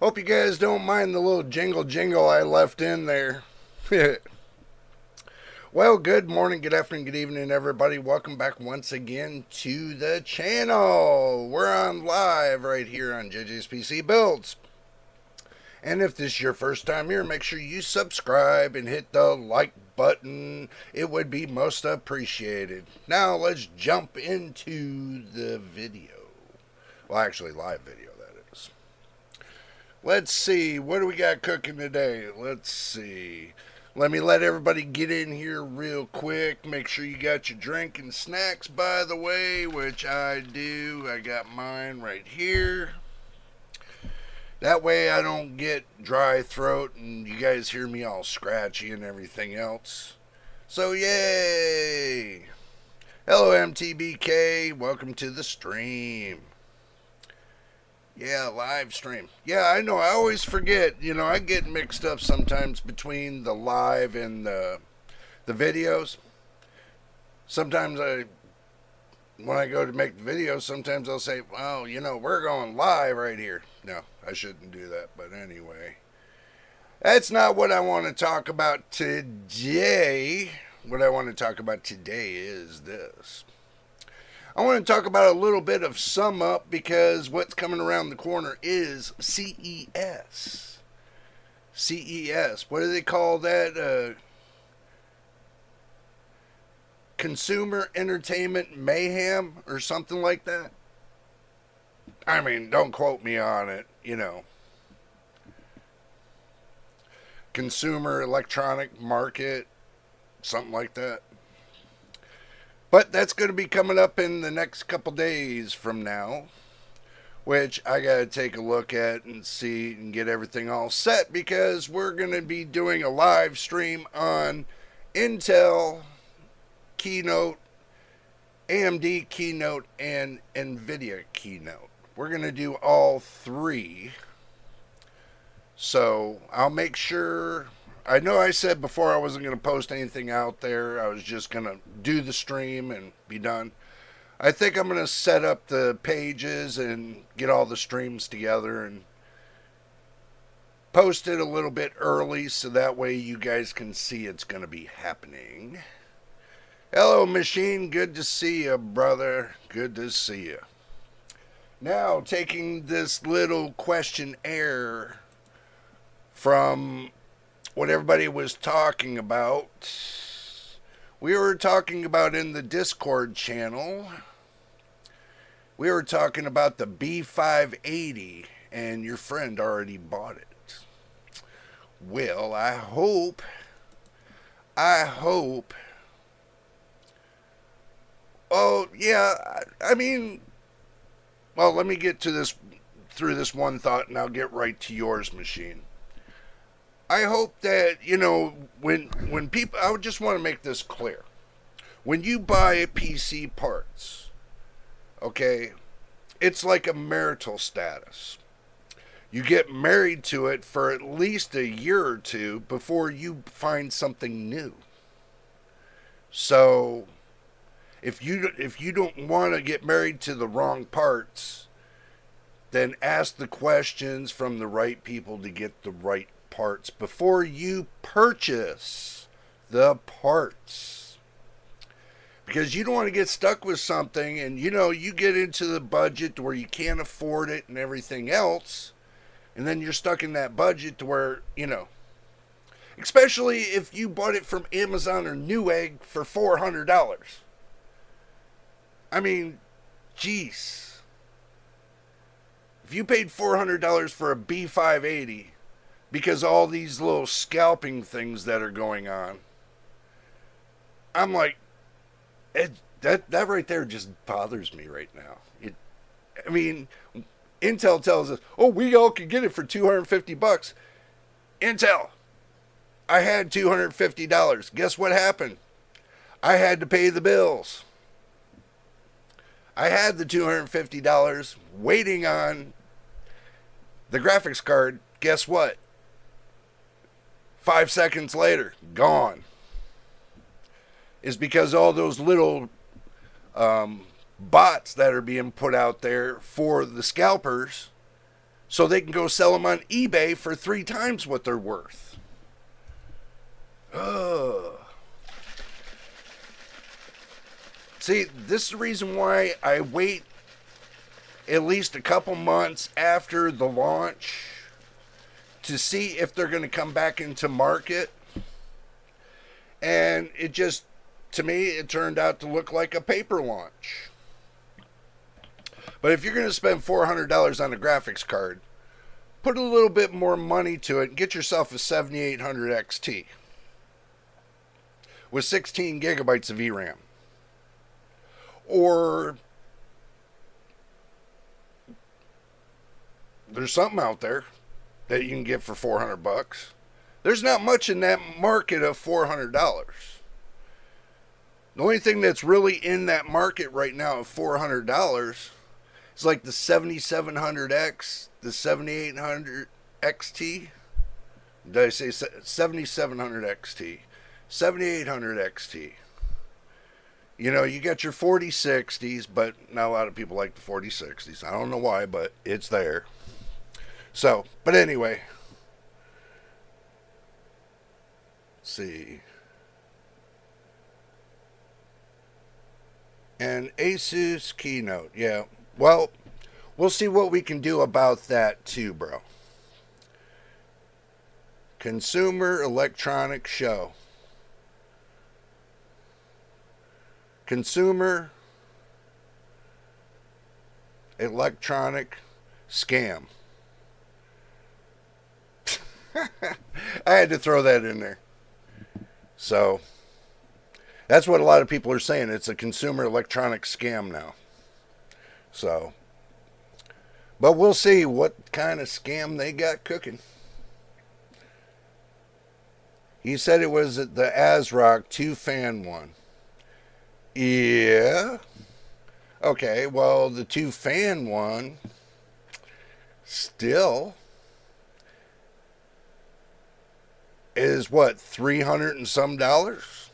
Hope you guys don't mind the little jingle I left in there. Well, good morning, good afternoon, good evening, everybody. Welcome back once again to the channel. We're on live right here on JJ's PC Builds. And if this is your first time here, make sure you subscribe and hit the like button. It would be most appreciated. Now, let's jump into the video. Well, actually, live video, that is. Let's see. What do we got cooking today? Let's see. Let me let everybody get in here real quick. Make sure you got your drink and snacks, by the way, which I do. I got mine right here. That way I don't get dry throat and you guys hear me all scratchy and everything else. So, yay! Hello, MTBK. Welcome to the stream. Yeah, live stream. Yeah, I know. I always forget. I get mixed up sometimes between the live and the videos. Sometimes when I go to make the videos, sometimes I'll say, well, we're going live right here. No, I shouldn't do that. But anyway, that's not what I want to talk about today. What I want to talk about today is this. I want to talk about a little bit of sum up because what's coming around the corner is CES. CES. What do they call that? Consumer Entertainment Mayhem or something like that. I mean, don't quote me on it, Consumer Electronic Market, something like that. But that's going to be coming up in the next couple days from now, which I got to take a look at and see and get everything all set because we're going to be doing a live stream on Intel Keynote, AMD Keynote, and Nvidia Keynote. We're going to do all three. So I'll make sure. I know I said before I wasn't going to post anything out there. I was just going to do the stream and be done. I think I'm going to set up the pages and get all the streams together and post it a little bit early so that way you guys can see it's going to be happening. Hello, Machine. Good to see you, brother. Good to see you. Now, taking this little questionnaire from what everybody was talking about. We were talking about in the Discord channel. We were talking about the B580, and your friend already bought it. Well, I hope. Oh, yeah, I mean, well, let me get to this, through this one thought, and I'll get right to yours, Machine. I hope that, when people, I would just want to make this clear. When you buy PC parts, okay, it's like a marital status. You get married to it for at least a year or two before you find something new. So, if you don't want to get married to the wrong parts, then ask the questions from the right people to get the right parts before you purchase the parts, because you don't want to get stuck with something and you get into the budget to where you can't afford it and everything else, and then you're stuck in that budget to where especially if you bought it from Amazon or Newegg for $400. I mean, geez, if you paid $400 for a B580 because all these little scalping things that are going on, I'm like, that right there just bothers me right now. I mean, Intel tells us, oh, we all could get it for $250. Intel, I had $250. Guess what happened? I had to pay the bills. I had the $250 waiting on the graphics card. Guess what? 5 seconds later, gone. Is because all those little bots that are being put out there for the scalpers so they can go sell them on eBay for 3 times what they're worth. Ugh. See, this is the reason why I wait at least a couple months after the launch to see if they're going to come back into market. And it just, to me, it turned out to look like a paper launch. But if you're going to spend $400 on a graphics card, put a little bit more money to it and get yourself a 7800 XT with 16 gigabytes of VRAM. Or there's something out there that you can get for $400. There's not much in that market of $400. The only thing that's really in that market right now of $400 is like the 7700X, the 7800 XT. Did I say 7700 XT? 7800 XT. You know, you got your 4060s, but not a lot of people like the 4060s. I don't know why, but it's there. So, but anyway. Let's see. And Asus keynote. Yeah. Well, we'll see what we can do about that too, bro. Consumer Electronics Show. Consumer Electronic Scam. I had to throw that in there. So, that's what a lot of people are saying. It's a consumer electronic scam now. So, but we'll see what kind of scam they got cooking. He said it was the ASRock 2-fan one. Yeah. Okay, well, the 2-fan one still is what, $300 and some dollars?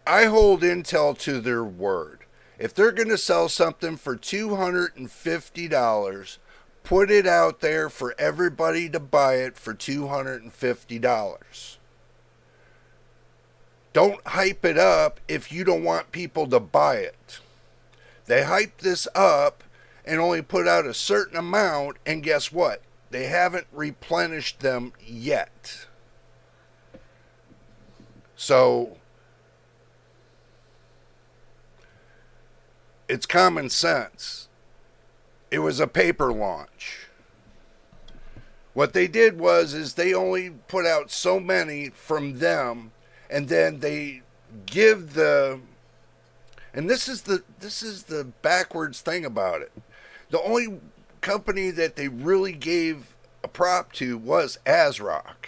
I hold Intel to their word. If they're going to sell something for $250, put it out there for everybody to buy it for $250. Don't hype it up if you don't want people to buy it. They hype this up and only put out a certain amount, and guess what? They haven't replenished them yet. So, it's common sense. It was a paper launch. What they did is they only put out so many from them, and then they give and this is the backwards thing about it. The only company that they really gave a prop to was ASRock.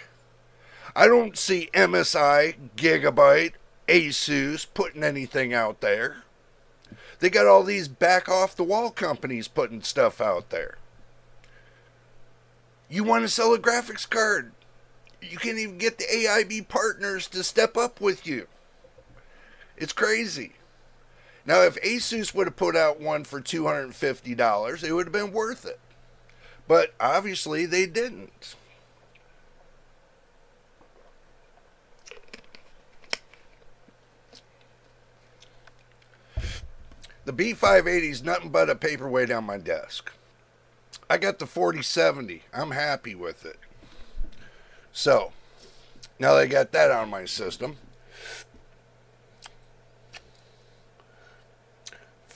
I don't see MSI, Gigabyte, Asus putting anything out there. They got all these back off the wall companies putting stuff out there. You want to sell a graphics card, you can't even get the AIB partners to step up with you. It's crazy. Now, if Asus would have put out one for $250, it would have been worth it. But obviously they didn't. The B580 is nothing but a paperweight on my desk. I got the 4070. I'm happy with it. So, now that I got that on my system,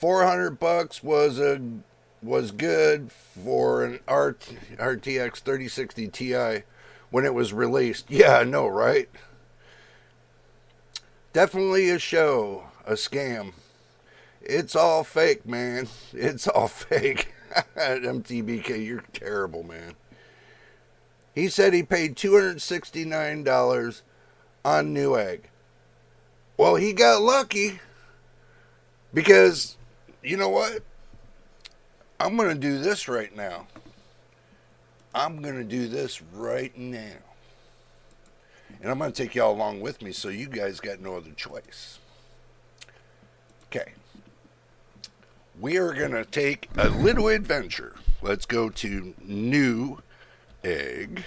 $400 was good for an RTX 3060 Ti when it was released. Yeah, I know, right? Definitely a show, a scam. It's all fake, man. It's all fake. MTBK, you're terrible, man. He said he paid $269 on Newegg. Well, he got lucky because, you know what? I'm going to do this right now. I'm going to do this right now. And I'm going to take y'all along with me so you guys got no other choice. Okay. we are going to take a little adventure. Let's go to new egg.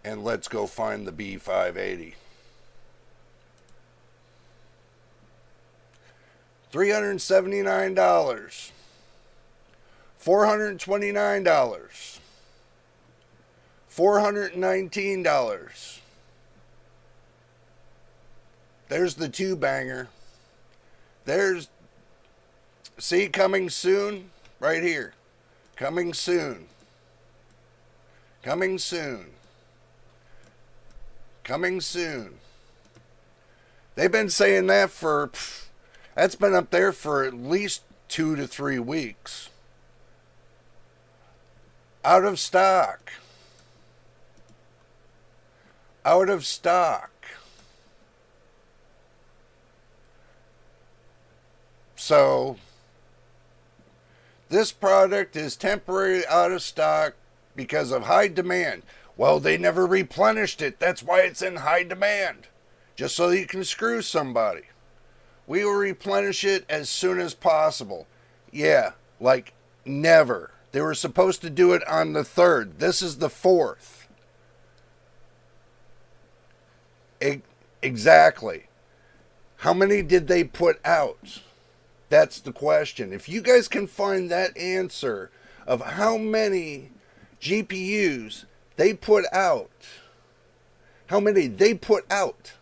And let's go find the B580. $379. $429. $419. There's the two banger. There's, see, coming soon, right here. Coming soon. Coming soon. Coming soon. They've been saying that for, that's been up there for at least 2 to 3 weeks. Out of stock. Out of stock. So, this product is temporarily out of stock because of high demand. Well, they never replenished it. That's why it's in high demand. Just so you can screw somebody. We will replenish it as soon as possible. Yeah, like never. They were supposed to do it on the 3rd. This is the 4th. Exactly. How many did they put out? That's the question. If you guys can find that answer of how many GPUs they put out, how many they put out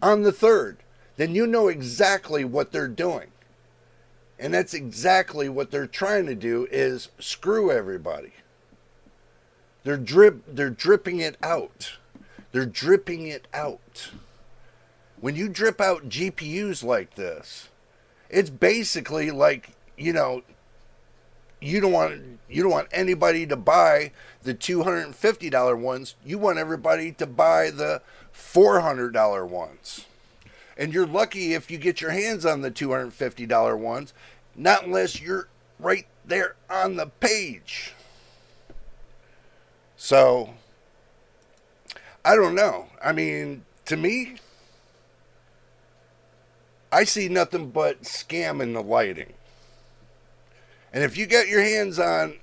on the 3rd, then you know exactly what they're doing. And that's exactly what they're trying to do, is screw everybody. They're dripping it out. They're dripping it out. When you drip out GPUs like this, it's basically like, you know, you don't want anybody to buy the $250 ones. You want everybody to buy the $400 ones. And you're lucky if you get your hands on the $250 ones, not unless you're right there on the page. So, I don't know. I mean, to me, I see nothing but scam in the lighting. And if you get your hands on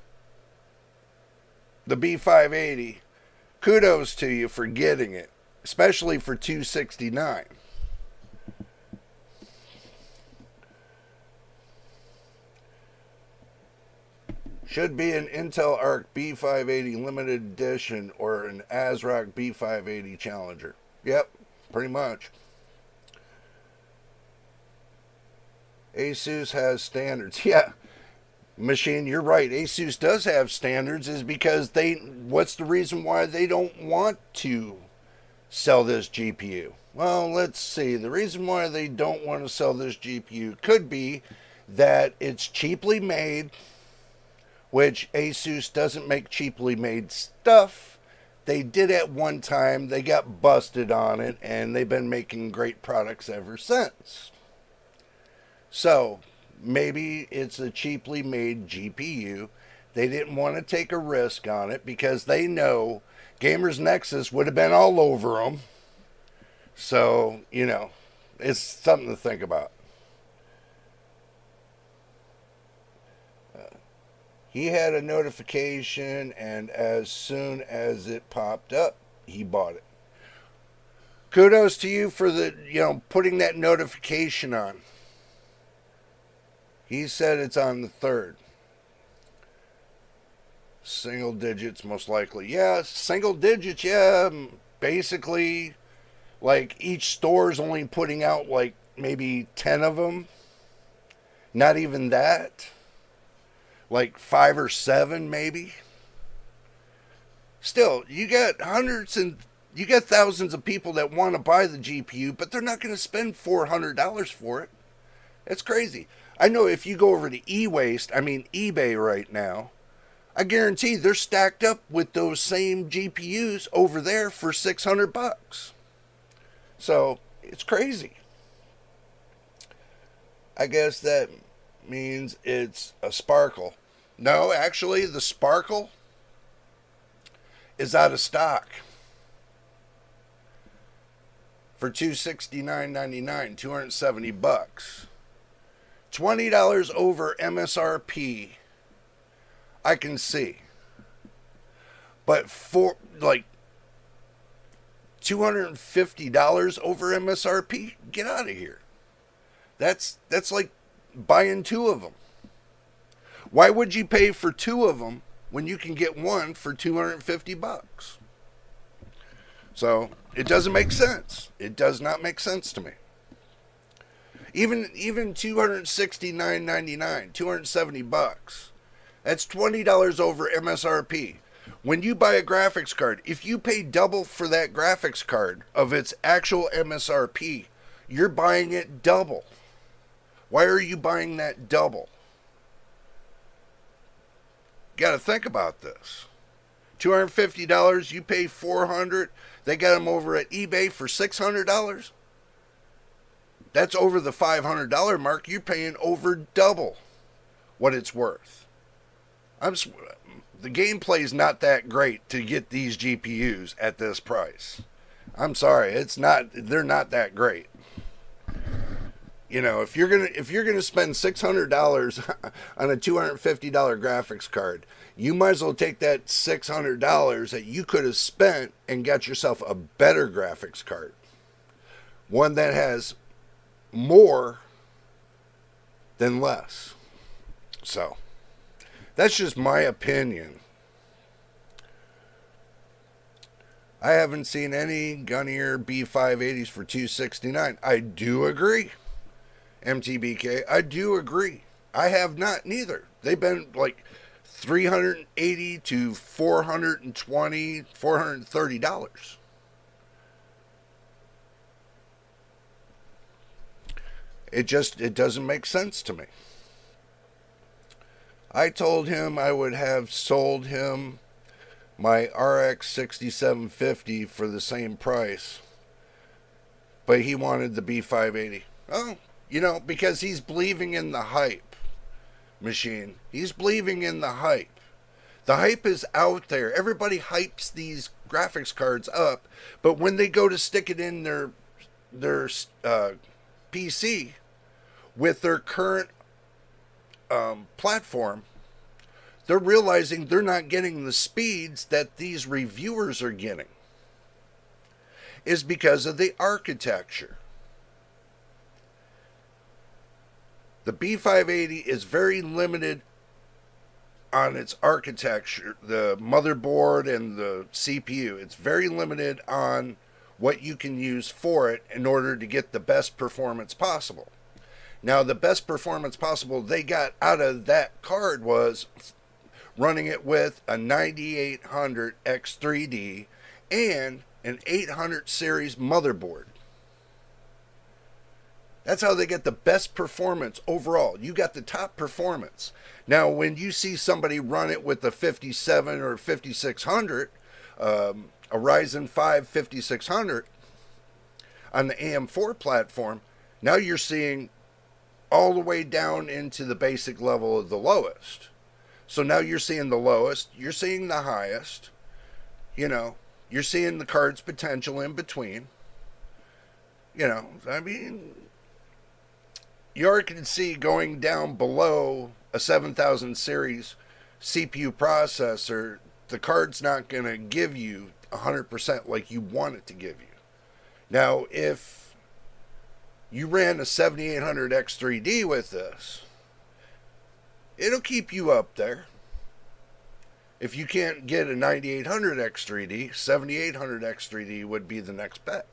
the B580, kudos to you for getting it, especially for $269. Should be an Intel Arc B580 limited edition or an ASRock B580 Challenger. Yep, pretty much. Asus has standards. Yeah, Machine, you're right. Asus does have standards, is because what's the reason why they don't want to sell this GPU? Well, let's see. The reason why they don't want to sell this GPU could be that it's cheaply made, which Asus doesn't make cheaply made stuff. They did at one time. They got busted on it, and they've been making great products ever since. So, maybe it's a cheaply made GPU. They didn't want to take a risk on it because they know Gamers Nexus would have been all over them. So, you know, it's something to think about. He had a notification, and as soon as it popped up, he bought it. Kudos to you for putting that notification on. He said it's on the 3rd. Single digits, most likely. Yeah, single digits, yeah. Basically, like, each store is only putting out, like, maybe 10 of them. Not even that. Like 5 or 7, maybe. Still, you got thousands of people that want to buy the GPU, but they're not going to spend $400 for it. That's crazy. I know if you go over to eBay right now, I guarantee they're stacked up with those same GPUs over there for $600. So, it's crazy. I guess that means it's a Sparkle. No, actually, the Sparkle is out of stock. for $269.99, $270. $20 over MSRP, I can see. But for like $250 over MSRP, get out of here. That's like buying two of them. Why would you pay for two of them when you can get one for $250? So it doesn't make sense. It does not make sense to me. Even $269.99, $270. That's $20 over MSRP. When you buy a graphics card, if you pay double for that graphics card of its actual MSRP, you're buying it double. Why are you buying that double? Got to think about this. $250, you pay $400. They got them over at eBay for $600. That's over the $500 mark. You're paying over double what it's worth. The gameplay's not that great to get these GPUs at this price. I'm sorry, they're not that great. You know, if you're gonna spend $600 on a $250 graphics card, you might as well take that $600 that you could have spent and got yourself a better graphics card, one that has more than less. So that's just my opinion. I haven't seen any Gunnier B580s for $269. I do agree. MTBK, I do agree. I have not neither. They've been like $380 to $420, $430. It doesn't make sense to me. I told him I would have sold him my RX 6750 for the same price, but he wanted the B580. Oh, you know, because he's believing in the hype, machine. He's believing in the hype. The hype is out there. Everybody hypes these graphics cards up, but when they go to stick it in their PC with their current platform, they're realizing they're not getting the speeds that these reviewers are getting. Is because of the architecture. The B580 is very limited on its architecture, the motherboard and the CPU. It's very limited on what you can use for it in order to get the best performance possible. Now, the best performance possible they got out of that card was running it with a 9800 X3D and an 800 series motherboard. That's how they get the best performance overall. You got the top performance. Now, when you see somebody run it with the 57 or 5600, a Ryzen 5 5600 on the AM4 platform, now you're seeing all the way down into the basic level of the lowest. So now you're seeing the lowest, you're seeing the highest, you know, you're seeing the card's potential in between. You know, I mean, you already can see going down below a 7000 series CPU processor, the card's not going to give you 100% like you want it to give you. Now, if you ran a 7800 X3D with this, it'll keep you up there. If you can't get a 9800 X3D, 7800 X3D would be the next bet.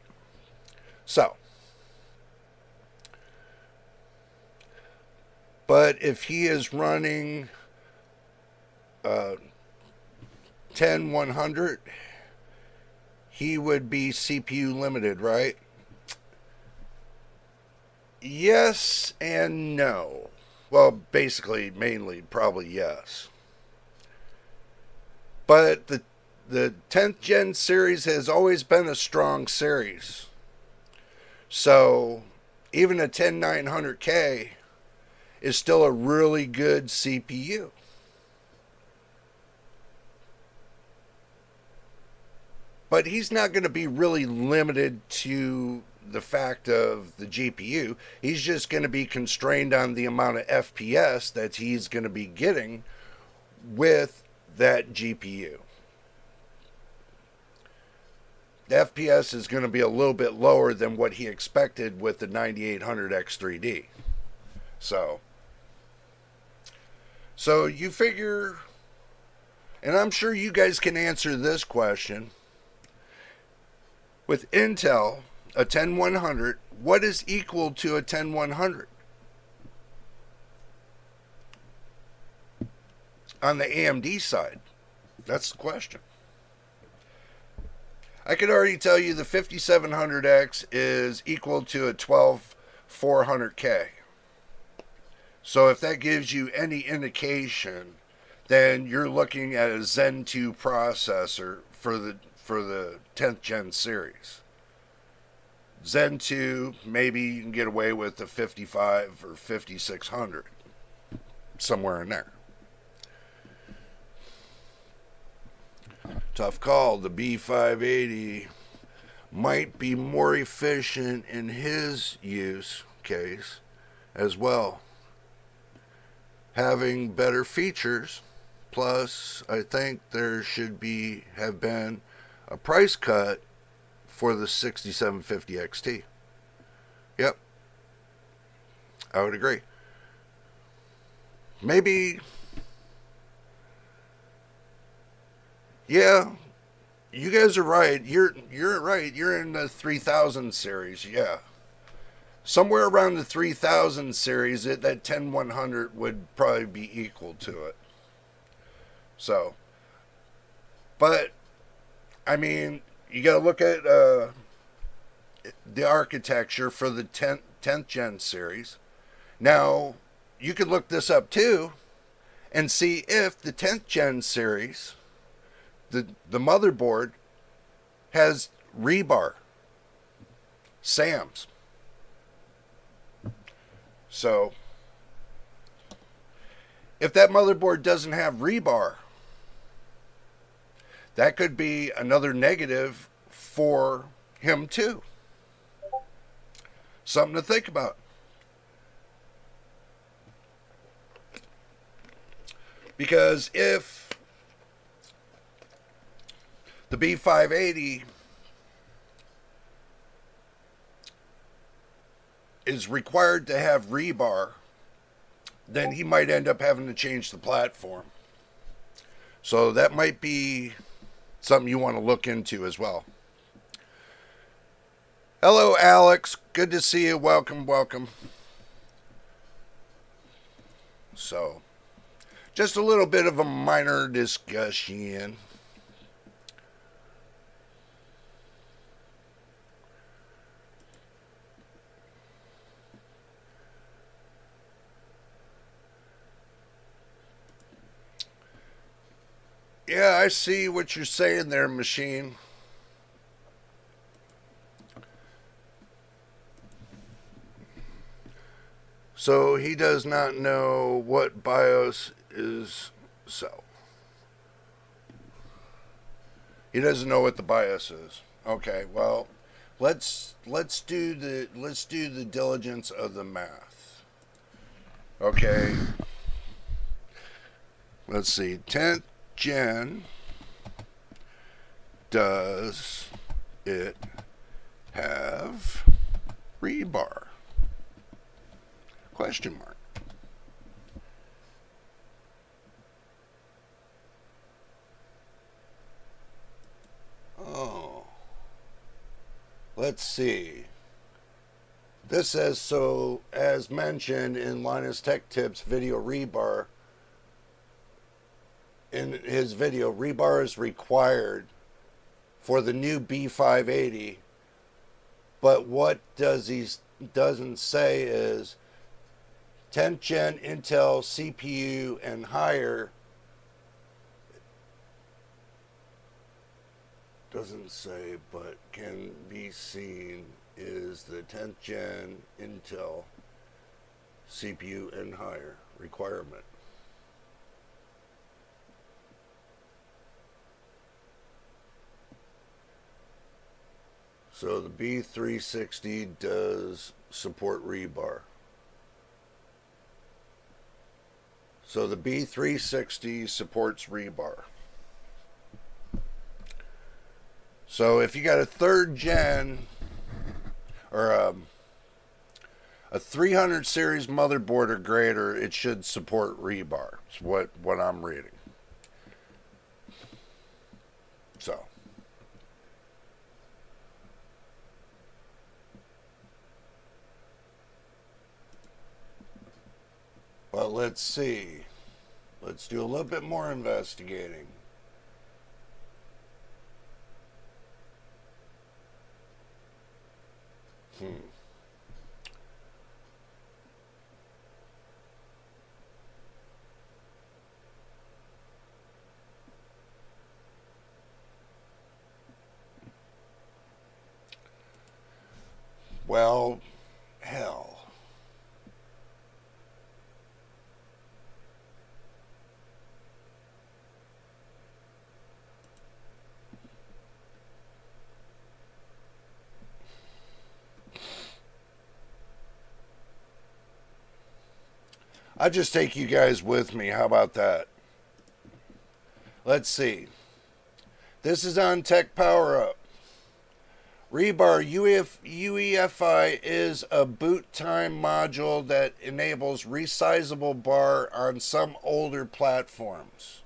So, but if he is running 10100, he would be CPU limited, right? Yes and no. Well, basically, mainly, probably yes. But the 10th gen series has always been a strong series. So, even a 10900K is still a really good CPU. But he's not going to be really limited to the fact of the GPU. He's just going to be constrained on the amount of FPS that he's going to be getting with that GPU. The FPS is going to be a little bit lower than what he expected with the 9800 X3D. So you figure, and I'm sure you guys can answer this question. With Intel, a 10100, what is equal to a 10100? On the AMD side, that's the question. I could already tell you the 5700X is equal to a 12400K. So if that gives you any indication, then you're looking at a Zen 2 processor for the 10th gen series. Zen 2, maybe you can get away with the 55 or 5600, somewhere in there. Tough call. The B580 might be more efficient in his use case as well, having better features. Plus, I think there should have been a price cut for the 6750 XT. Yep, I would agree. Maybe, yeah, you guys are right. You're right. You're in the 3000 series. Yeah, somewhere around the 3000 series, that 10100 would probably be equal to it. So, but I mean, you got to look at the architecture for the 10th gen series. Now, you could look this up too and see if the 10th gen series, the motherboard, has rebar, SAMs. So, if that motherboard doesn't have rebar, that could be another negative for him too. Something to think about. Because if the B580 is required to have rebar, then he might end up having to change the platform. So that might be something you want to look into as well. Hello, Alex. Good to see you. Welcome, welcome. So, just a little bit of a minor discussion. Yeah, I see what you're saying there, machine. So he does not know what BIOS is. So he doesn't know what the BIOS is. Okay, well, let's do the diligence of the math. Okay. Let's see. 10th gen, does it have rebar? Question mark. Oh, let's see. This says, so as mentioned in Linus Tech Tips video rebar, in his video, rebar is required for the new B580, but what doesn't say is 10th gen Intel CPU and higher. Doesn't say, but can be seen is the 10th gen Intel CPU and higher requirement. So the B360 does support rebar. So the B360 supports rebar. So if you got a third gen or a 300 series motherboard or greater, it should support rebar. It's what I'm reading. So but let's see. Let's do a little bit more investigating. Well, hell. I'll just take you guys with me. How about that? Let's see. This is on Tech Power Up. Rebar UEFI is a boot time module that enables resizable bar on some older platforms.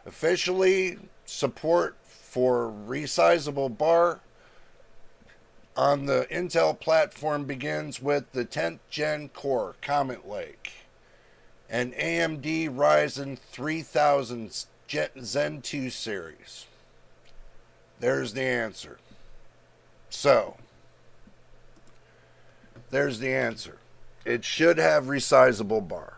Officially, support for resizable bar on the Intel platform begins with the 10th Gen Core Comet Lake and AMD Ryzen 3000 Zen 2 series. There's the answer. So, there's the answer. It should have resizable bar.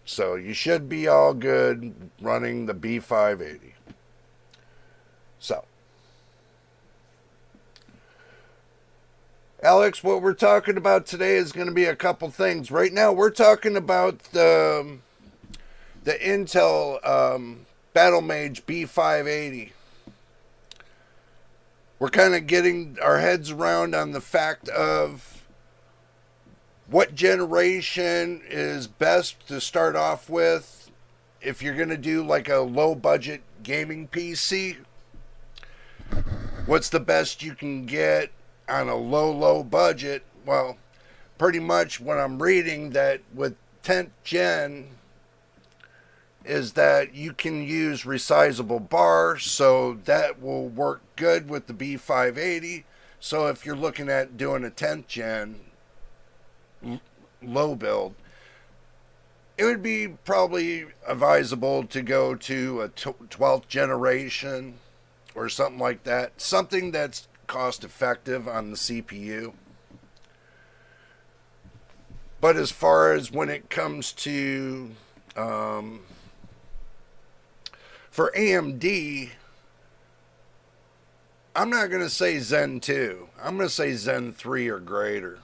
So, you should be all good running the B580. So, Alex, what we're talking about today is going to be a couple things. Right now, we're talking about the Intel Battlemage B580. We're kind of getting our heads around on the fact of what generation is best to start off with if you're going to do like a low budget gaming PC. What's the best you can get on a low budget? Well, pretty much what I'm reading that with 10th gen is that you can use resizable bar, so that will work good with the B580. So if you're looking at doing a 10th gen low build, it would be probably advisable to go to a 12th generation or something like that. Something that's cost effective on the CPU. But as far as when it comes to for AMD, I'm not going to say Zen 2. I'm going to say Zen 3 or greater.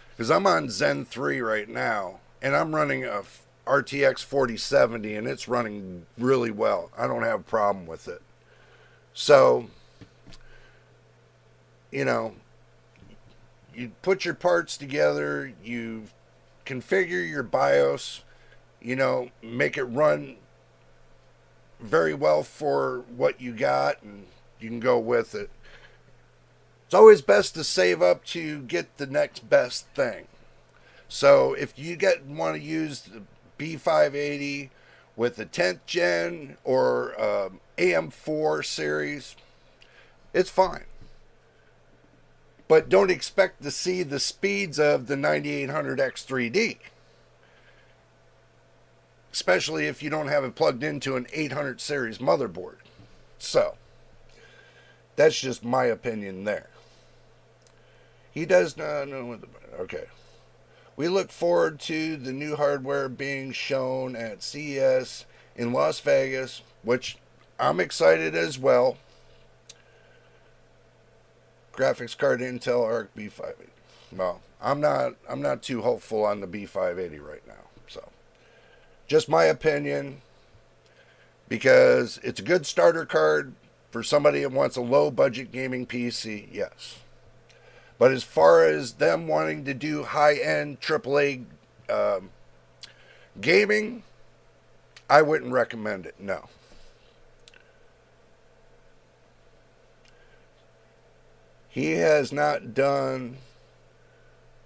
Because I'm on Zen 3 right now, and I'm running a RTX 4070, and it's running really well. I don't have a problem with it. So, you know, you put your parts together, you configure your BIOS, you know, make it run very well for what you got, and you can go with it. It's always best to save up to get the next best thing. So if you want to use the B580 with the 10th gen or AM4 series, it's fine. But don't expect to see the speeds of the 9800X3D. Especially if you don't have it plugged into an 800 series motherboard. So, that's just my opinion there. He does not know what the... Okay. We look forward to the new hardware being shown at CES in Las Vegas, which I'm excited as well. Graphics card Intel Arc B580. Well, I'm not too hopeful on the B580 right now. So, just my opinion, because it's a good starter card For somebody that wants a low budget gaming PC, yes. But as far as them wanting to do high end AAA gaming, I wouldn't recommend it, no. He has not done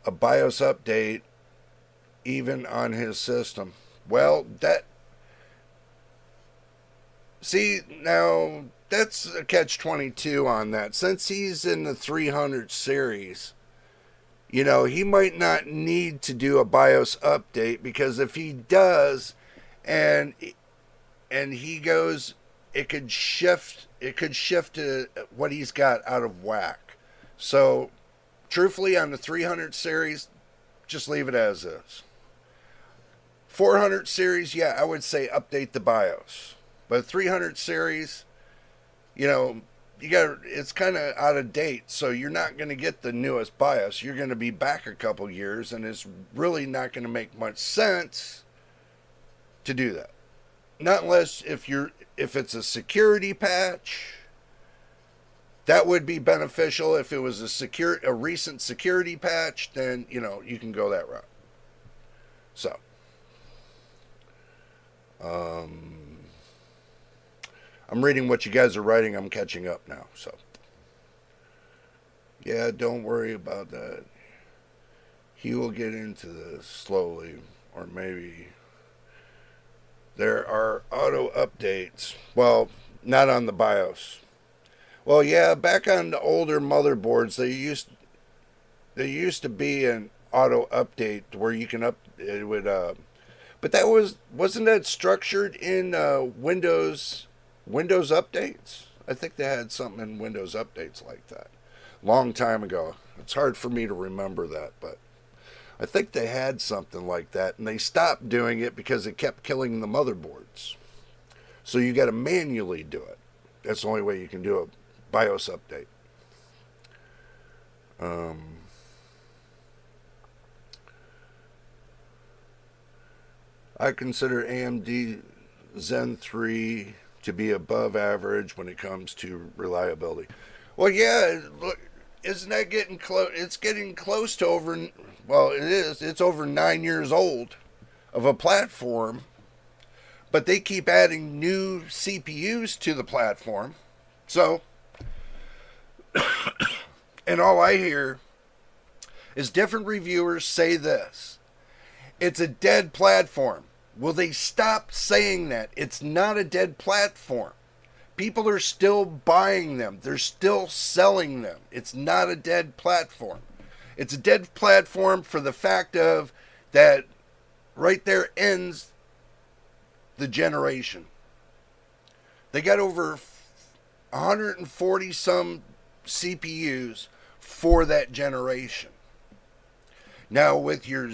a BIOS update even on his system. Well, see, now that's a catch-22 on that. Since he's in the 300 series, you know, he might not need to do a BIOS update, because if he does and he goes, it could shift to what he's got out of whack. So, truthfully, on the 300 series, just leave it as is. 400 series, yeah, I would say update the BIOS. But 300 series, you know, it's kind of out of date, so you're not going to get the newest BIOS. You're going to be back a couple years, and it's really not going to make much sense to do that. Not unless if it's a security patch. That would be beneficial. If it was a recent security patch, then, you know, you can go that route. So, I'm reading what you guys are writing. I'm catching up now. So, yeah, don't worry about that. He will get into this slowly, or maybe there are auto updates. Well, not on the BIOS. Well, yeah, back on the older motherboards, there used to be an auto update where you can but that wasn't that structured in Windows updates? I think they had something in Windows updates like that. Long time ago. It's hard for me to remember that, but I think they had something like that, and they stopped doing it because it kept killing the motherboards. So you got to manually do it. That's the only way you can do a BIOS update. I consider AMD Zen 3 to be above average when it comes to reliability. Well, yeah, look, isn't that getting close? It's getting close to over, well, it is. It's over 9 years old of a platform, but they keep adding new CPUs to the platform. So, and all I hear is different reviewers say this: it's a dead platform. Will they stop saying that? It's not a dead platform. People are still buying them. They're still selling them. It's not a dead platform. It's a dead platform for the fact of that right there ends the generation. They got over 140 some CPUs for that generation. Now with your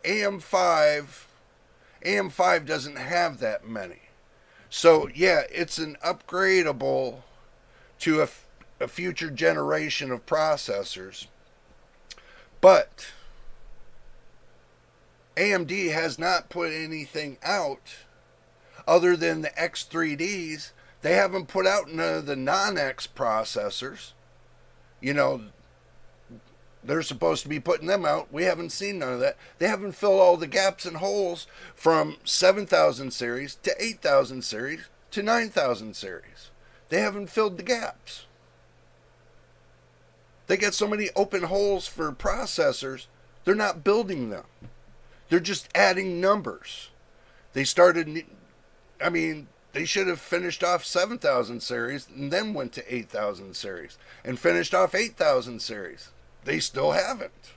AM5 doesn't have that many. So yeah, it's an upgradable to a future generation of processors. But AMD has not put anything out other than the X3Ds. They haven't put out none of the non-X processors. You know, they're supposed to be putting them out. We haven't seen none of that. They haven't filled all the gaps and holes from 7000 series to 8000 series to 9000 series. They haven't filled the gaps. They got so many open holes for processors, they're not building them. They're just adding numbers. They started, I mean, they should have finished off 7000 series and then went to 8000 series and finished off 8000 series. They still haven't.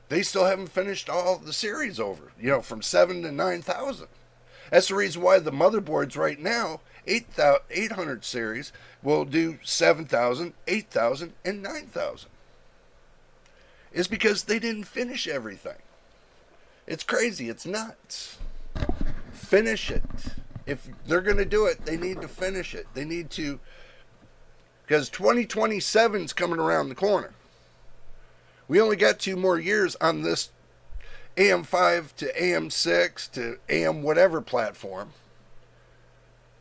They still haven't finished all the series over, you know, from 7 to 9,000. That's the reason why the motherboards right now, 800 series, will do 7,000, 8,000, and 9,000. It's because they didn't finish everything. It's crazy. It's nuts. Finish it. If they're going to do it, they need to finish it. They need to, because 2027 is coming around the corner. We only got 2 more years on this AM5 to AM6 to AM whatever platform.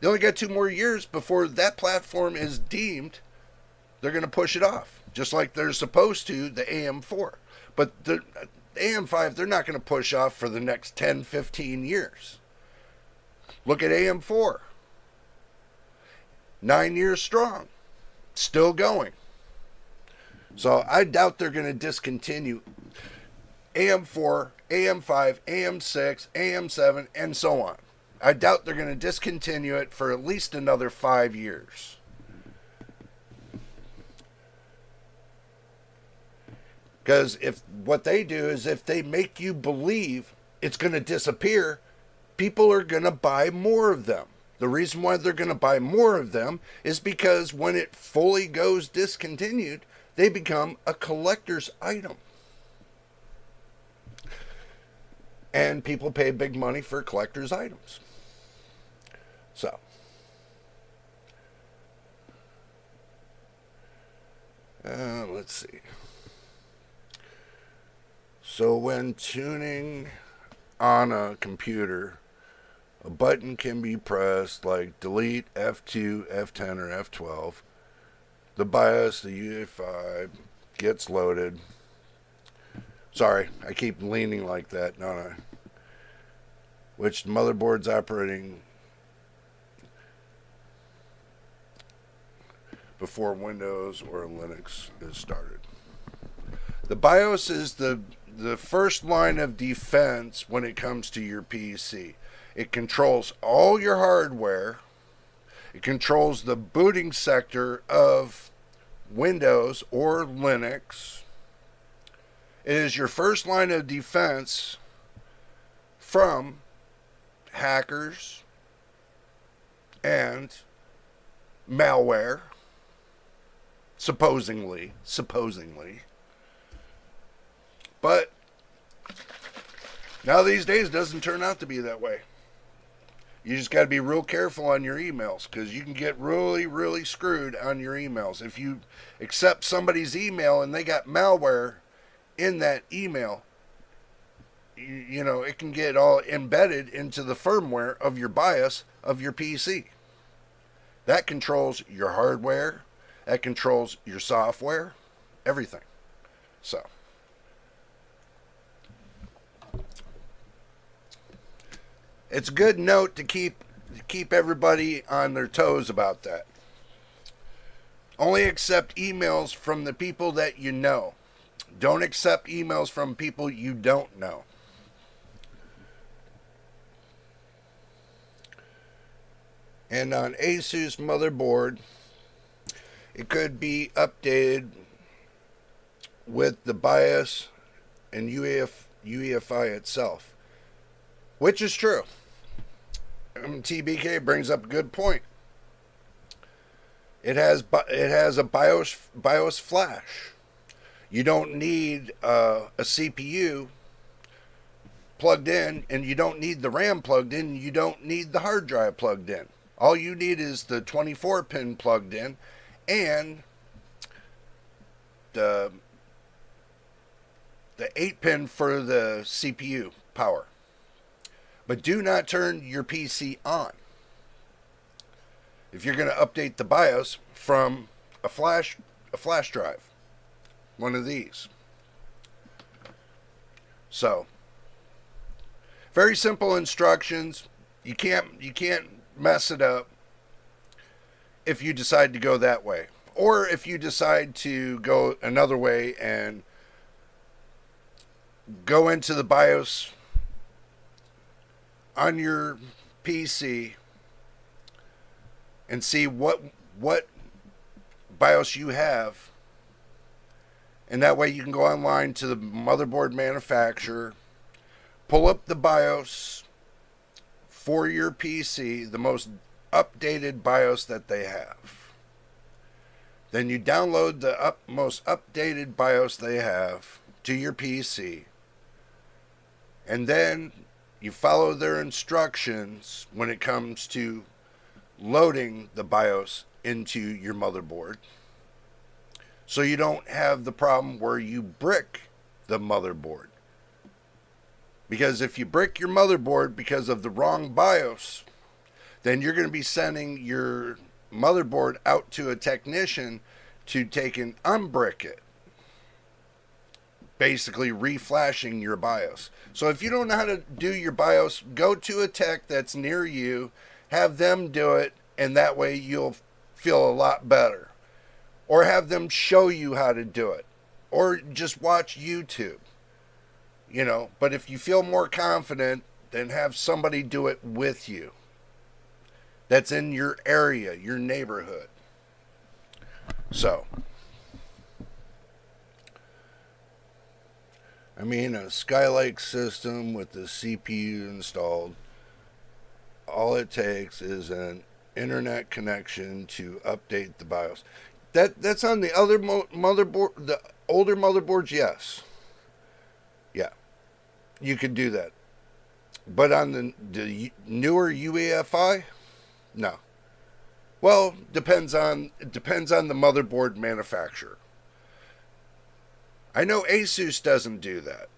They only got 2 more years before that platform is deemed they're going to push it off, just like they're supposed to the AM4. But the AM5, they're not going to push off for the next 10, 15 years. Look at AM4. 9 years strong. Still going. So I doubt they're going to discontinue AM4, AM5, AM6, AM7, and so on. I doubt they're going to discontinue it for at least another 5 years. Because if what they do is if they make you believe it's going to disappear, people are going to buy more of them. The reason why they're going to buy more of them is because when it fully goes discontinued, they become a collector's item. And people pay big money for collector's items. So, let's see. So when tuning on a computer, a button can be pressed like delete, F2, F10, or F12. The BIOS, the UEFI, gets loaded. Sorry, I keep leaning like that, don't I? Which the motherboard's operating before Windows or Linux is started. The BIOS is the first line of defense when it comes to your PC. It controls all your hardware. It controls the booting sector of Windows or Linux. It is your first line of defense from hackers and malware, supposedly. But now these days it doesn't turn out to be that way. You just got to be real careful on your emails, because you can get really, really screwed on your emails. If you accept somebody's email and they got malware in that email, you know, it can get all embedded into the firmware of your BIOS of your PC. That controls your hardware. That controls your software. Everything. So, it's a good note to keep everybody on their toes about that. Only accept emails from the people that you know. Don't accept emails from people you don't know. And on Asus motherboard, it could be updated with the BIOS and UEFI itself, which is true. TBK brings up a good point. It has a BIOS flash. You don't need a CPU plugged in, and you don't need the RAM plugged in. You don't need the hard drive plugged in. All you need is the 24 pin plugged in and the 8 pin for the CPU power. But do not turn your PC on if you're going to update the BIOS from a flash drive, one of these. So, very simple instructions. You can't mess it up if you decide to go that way, or if you decide to go another way and go into the BIOS on your PC and see what BIOS you have, and that way you can go online to the motherboard manufacturer, pull up the BIOS for your PC, the most updated BIOS that they have. Then you download the most updated BIOS they have to your PC, and then you follow their instructions when it comes to loading the BIOS into your motherboard, so you don't have the problem where you brick the motherboard. Because if you brick your motherboard because of the wrong BIOS, then you're going to be sending your motherboard out to a technician to take and unbrick it, basically reflashing your BIOS. So if you don't know how to do your BIOS, go to a tech that's near you, have them do it, and that way you'll feel a lot better. Or have them show you how to do it. Or just watch YouTube. You know, but if you feel more confident, then have somebody do it with you. That's in your area, your neighborhood. So, I mean, a Skylake system with the CPU installed, all it takes is an internet connection to update the BIOS. That's on the other motherboard, the older motherboards, yes. Yeah, you could do that. But on the newer UEFI, no. Well, depends on the motherboard manufacturer. I know Asus doesn't do that.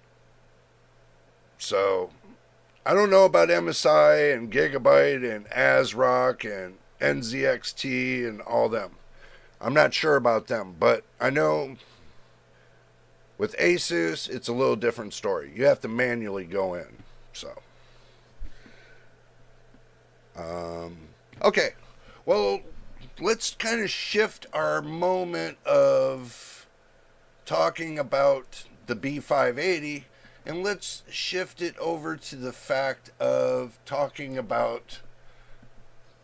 So, I don't know about MSI and Gigabyte and ASRock and NZXT and all them. I'm not sure about them, but I know with Asus, it's a little different story. You have to manually go in. So, okay. Well, let's kind of shift our moment of talking about the B580, and let's shift it over to the fact of talking about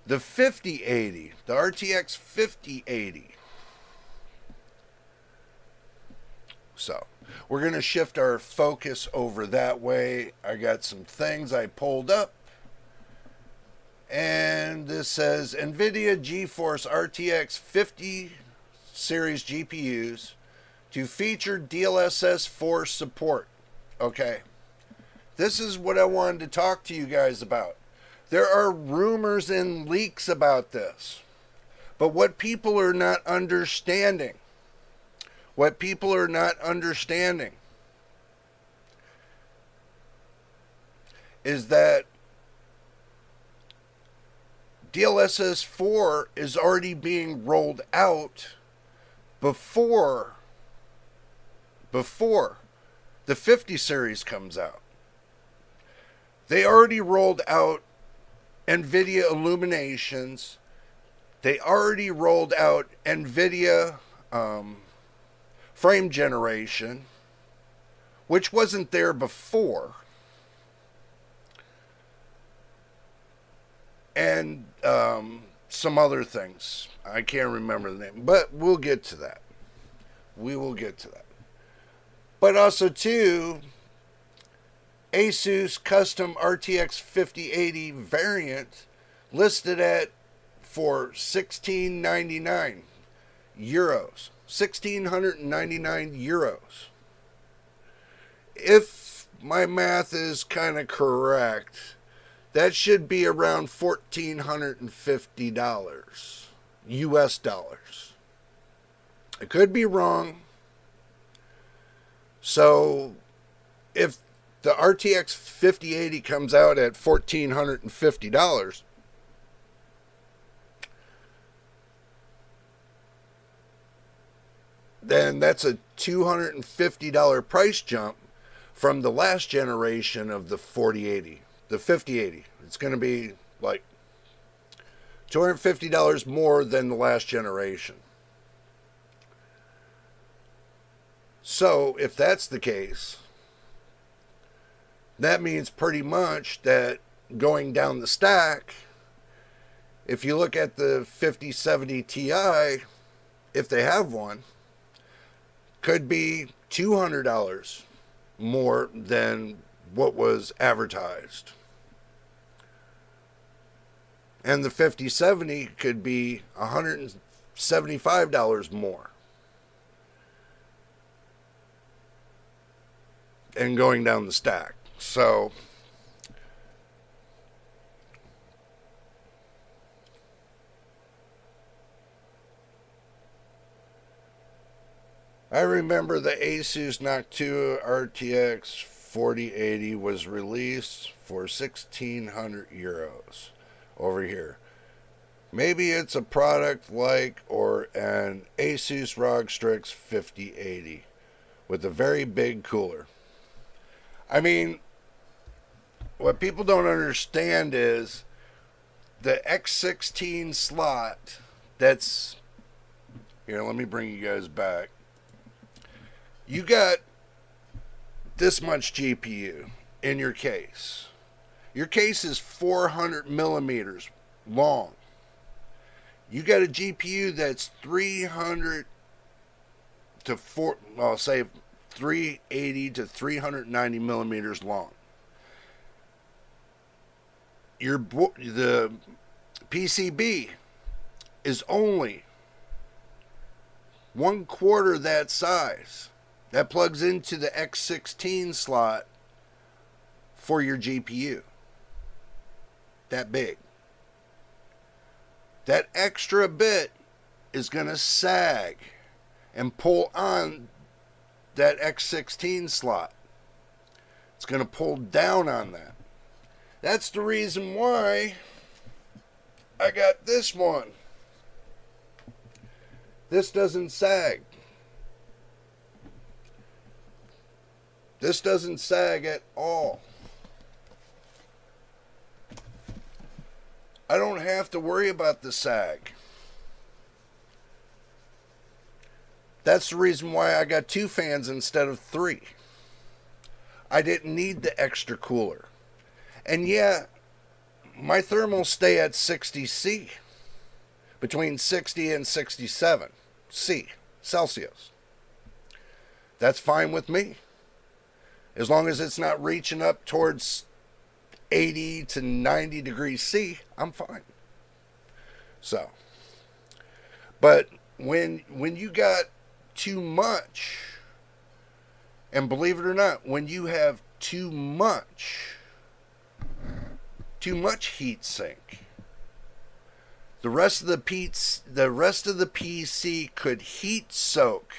the 5080, the RTX 5080. So, we're going to shift our focus over that way. I got some things I pulled up. And this says Nvidia GeForce RTX 50 series GPUs to feature DLSS 4 support. Okay. This is what I wanted to talk to you guys about. There are rumors and leaks about this. But what people are not understanding, is that DLSS 4 is already being rolled out before the 50 series comes out. They already rolled out Nvidia Illuminations. They already rolled out Nvidia frame generation, which wasn't there before. And some other things. I can't remember the name, but we'll get to that. We will get to that. But also, too, Asus custom RTX 5080 variant listed at for 1699 euros. 1699 euros. If my math is kind of correct, that should be around $1,450 US dollars. I could be wrong. So, if the RTX 5080 comes out at $1,450, then that's a $250 price jump from the last generation of the 4080. The 5080. It's going to be like $250 more than the last generation. So, if that's the case, that means pretty much that going down the stack, if you look at the 5070 Ti, if they have one, could be $200 more than what was advertised. And the 5070 could be $175 more. And going down the stack. So, I remember the Asus Noctua RTX 4080 was released for 1,600 euros. over here. Maybe it's a product like or an Asus ROG Strix 5080 with a very big cooler. I mean, what people don't understand is the X16 slot that's here. Let me bring you guys back. You got this much GPU in your case. Your case is 400 millimeters long. You got a GPU that's 300 to 4, I'll say 380 to 390 millimeters long. The PCB is only 1/4 that size. That plugs into the X16 slot for your GPU. That big. That extra bit is going to sag and pull on that X16 slot. It's going to pull down on that. That's the reason why I got this one. This doesn't sag. This doesn't sag at all. I don't have to worry about the sag. That's the reason why I got 2 fans instead of 3. I didn't need the extra cooler. And yeah, my thermals stay at 60 C. Between 60 and 67 C, Celsius. That's fine with me. As long as it's not reaching up towards 80 to 90 degrees C, I'm fine. So, but when you got too much, and believe it or not, when you have too much heat sink, the rest of the PC could heat soak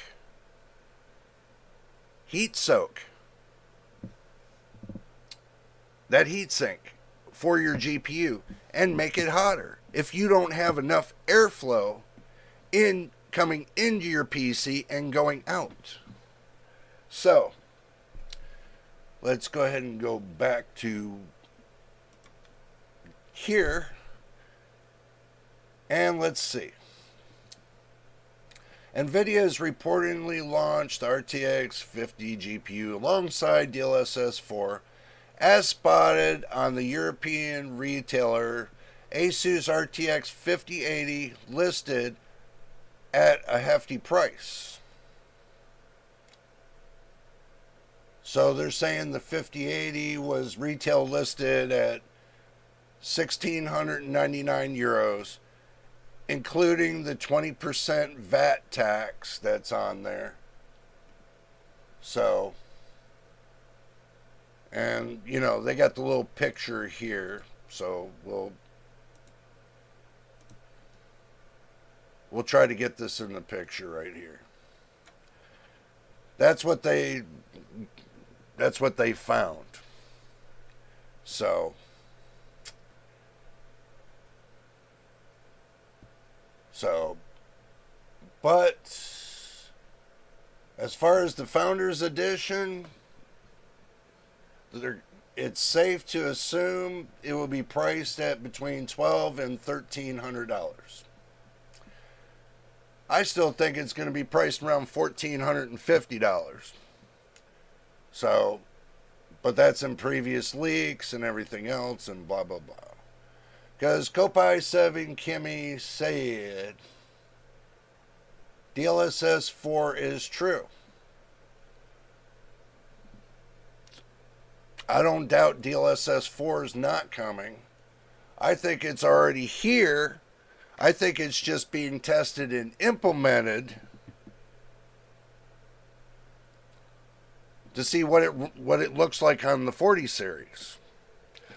that heatsink for your GPU and make it hotter if you don't have enough airflow coming into your PC and going out. So let's go ahead and go back to here and let's see. Nvidia has reportedly launched the RTX 50 GPU alongside DLSS 4 as spotted on the European retailer Asus RTX 5080 listed at a hefty price. So they're saying the 5080 was retail listed at 1,699 euros, including the 20% VAT tax that's on there. So, and you know, they got the little picture here, so we'll try to get this in the picture right here. That's what they found. So but as far as the Founders Edition, it's safe to assume it will be priced at between $1,200 and $1,300. I still think it's going to be priced around $1,450. So, but that's in previous leaks and everything else and blah, blah, blah. Because Kopai7 Kimmy said DLSS 4 is true. I don't doubt DLSS 4 is not coming. I think it's already here. I think it's just being tested and implemented to see what it looks like on the 40 series.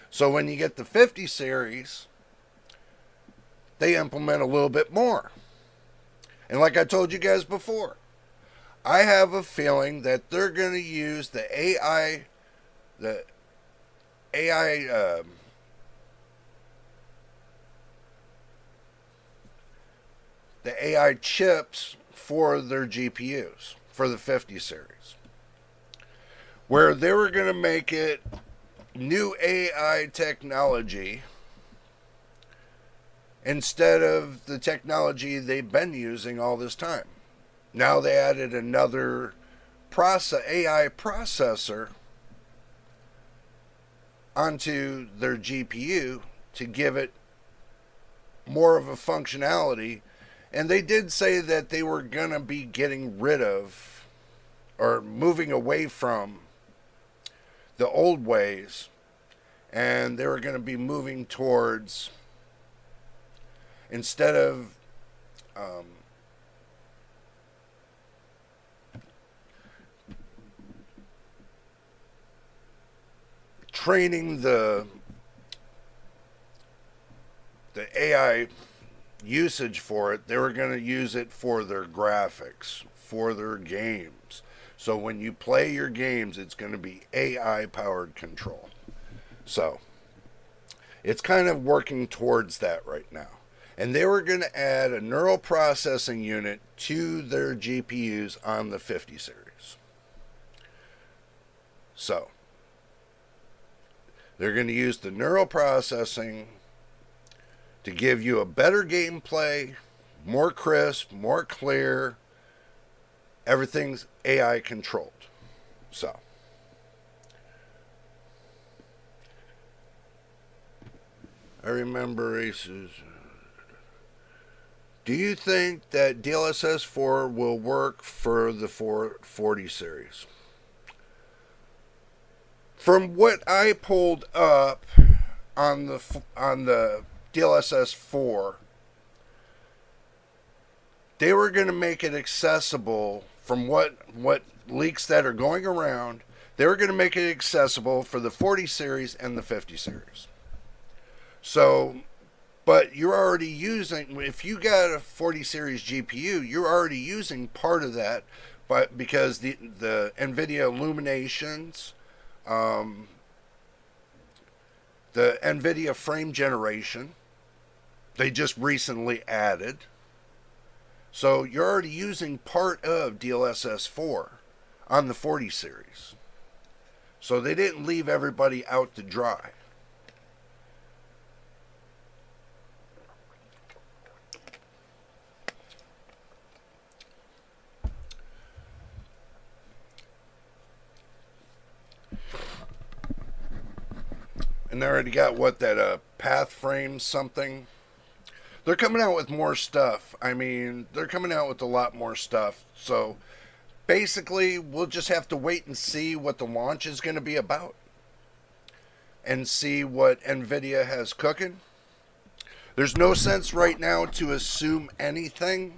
So when you get the 50 series, they implement a little bit more. And like I told you guys before, I have a feeling that they're going to use the AI the AI chips for their GPUs for the 50 series, where they were going to make it new AI technology instead of the technology they've been using all this time. Now they added another AI processor onto their GPU to give it more of a functionality. And they did say that they were going to be getting rid of or moving away from the old ways, and they were going to be moving towards, instead of training the AI usage for it, they were going to use it for their graphics, for their games. So when you play your games, it's going to be AI powered control. So it's kind of working towards that right now. And they were going to add a neural processing unit to their GPUs on the 50 series. So they're going to use the neural processing to give you a better gameplay, more crisp, more clear. Everything's AI controlled. So I remember Asus. Do you think that DLSS 4 will work for the 440 series? From what I pulled up on the DLSS 4, they were going to make it accessible. From what leaks that are going around, they were going to make it accessible for the 40 series and the 50 series. So, but you're already using, if you got a 40 series GPU, you're already using part of that, but because the Nvidia illuminations, the Nvidia frame generation, they just recently added. So you're already using part of DLSS 4 on the 40 series. So they didn't leave everybody out to dry. And they already got that path frame something. They're coming out with more stuff. I mean, they're coming out with a lot more stuff. So basically, we'll just have to wait and see what the launch is going to be about. And see what Nvidia has cooking. There's no sense right now to assume anything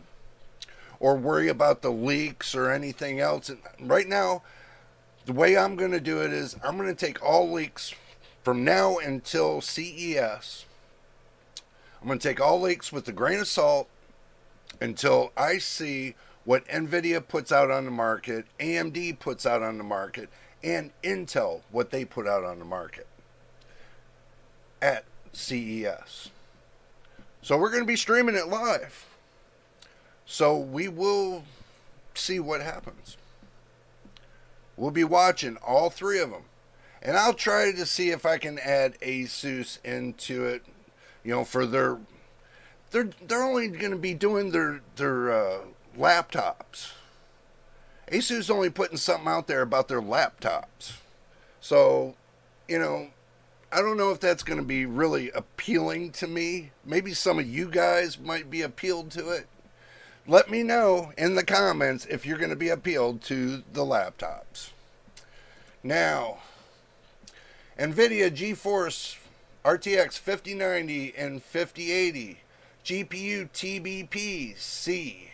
or worry about the leaks or anything else. And right now, the way I'm going to do it is I'm going to take all leaks from now until CES. I'm going to take all leaks with a grain of salt until I see what Nvidia puts out on the market, AMD puts out on the market, and Intel, what they put out on the market at CES. So we're going to be streaming it live. So we will see what happens. We'll be watching all three of them. And I'll try to see if I can add Asus into it. You know, for they're only going to be doing their laptops. Asus only putting something out there about their laptops. So, you know, I don't know if that's going to be really appealing to me. Maybe some of you guys might be appealed to it. Let me know in the comments if you're going to be appealed to the laptops. Now, Nvidia GeForce RTX 5090 and 5080 GPU TBP C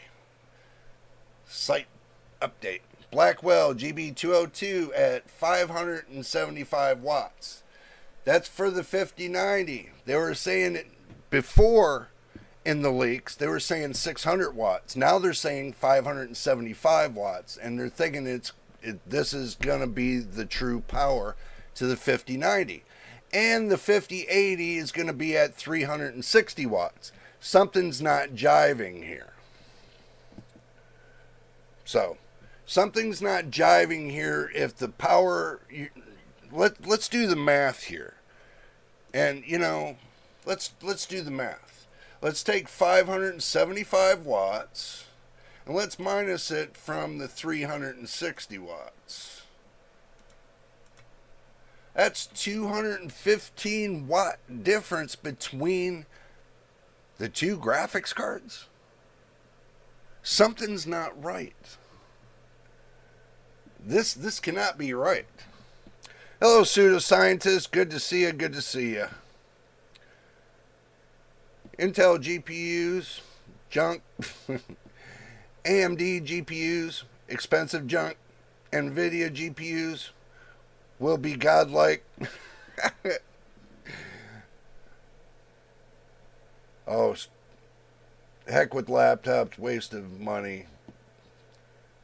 site update. Blackwell GB202 at 575 watts. That's for the 5090. They were saying it before in the leaks. They were saying 600 watts. Now they're saying 575 watts, and they're thinking this is going to be the true power to the 5090. And the 5080 is going to be at 360 watts. Something's not jiving here. So something's not jiving here. If the power, let's do the math here, and let's do the math. Let's take 575 watts, and let's minus it from the 360 watts. That's 215 watt difference between the two graphics cards. Something's not right. This cannot be right. Hello, pseudoscientist. Good to see you. Good to see you. Intel GPUs, junk. AMD GPUs, expensive junk. Nvidia GPUs will be godlike. Oh, heck with laptops, waste of money.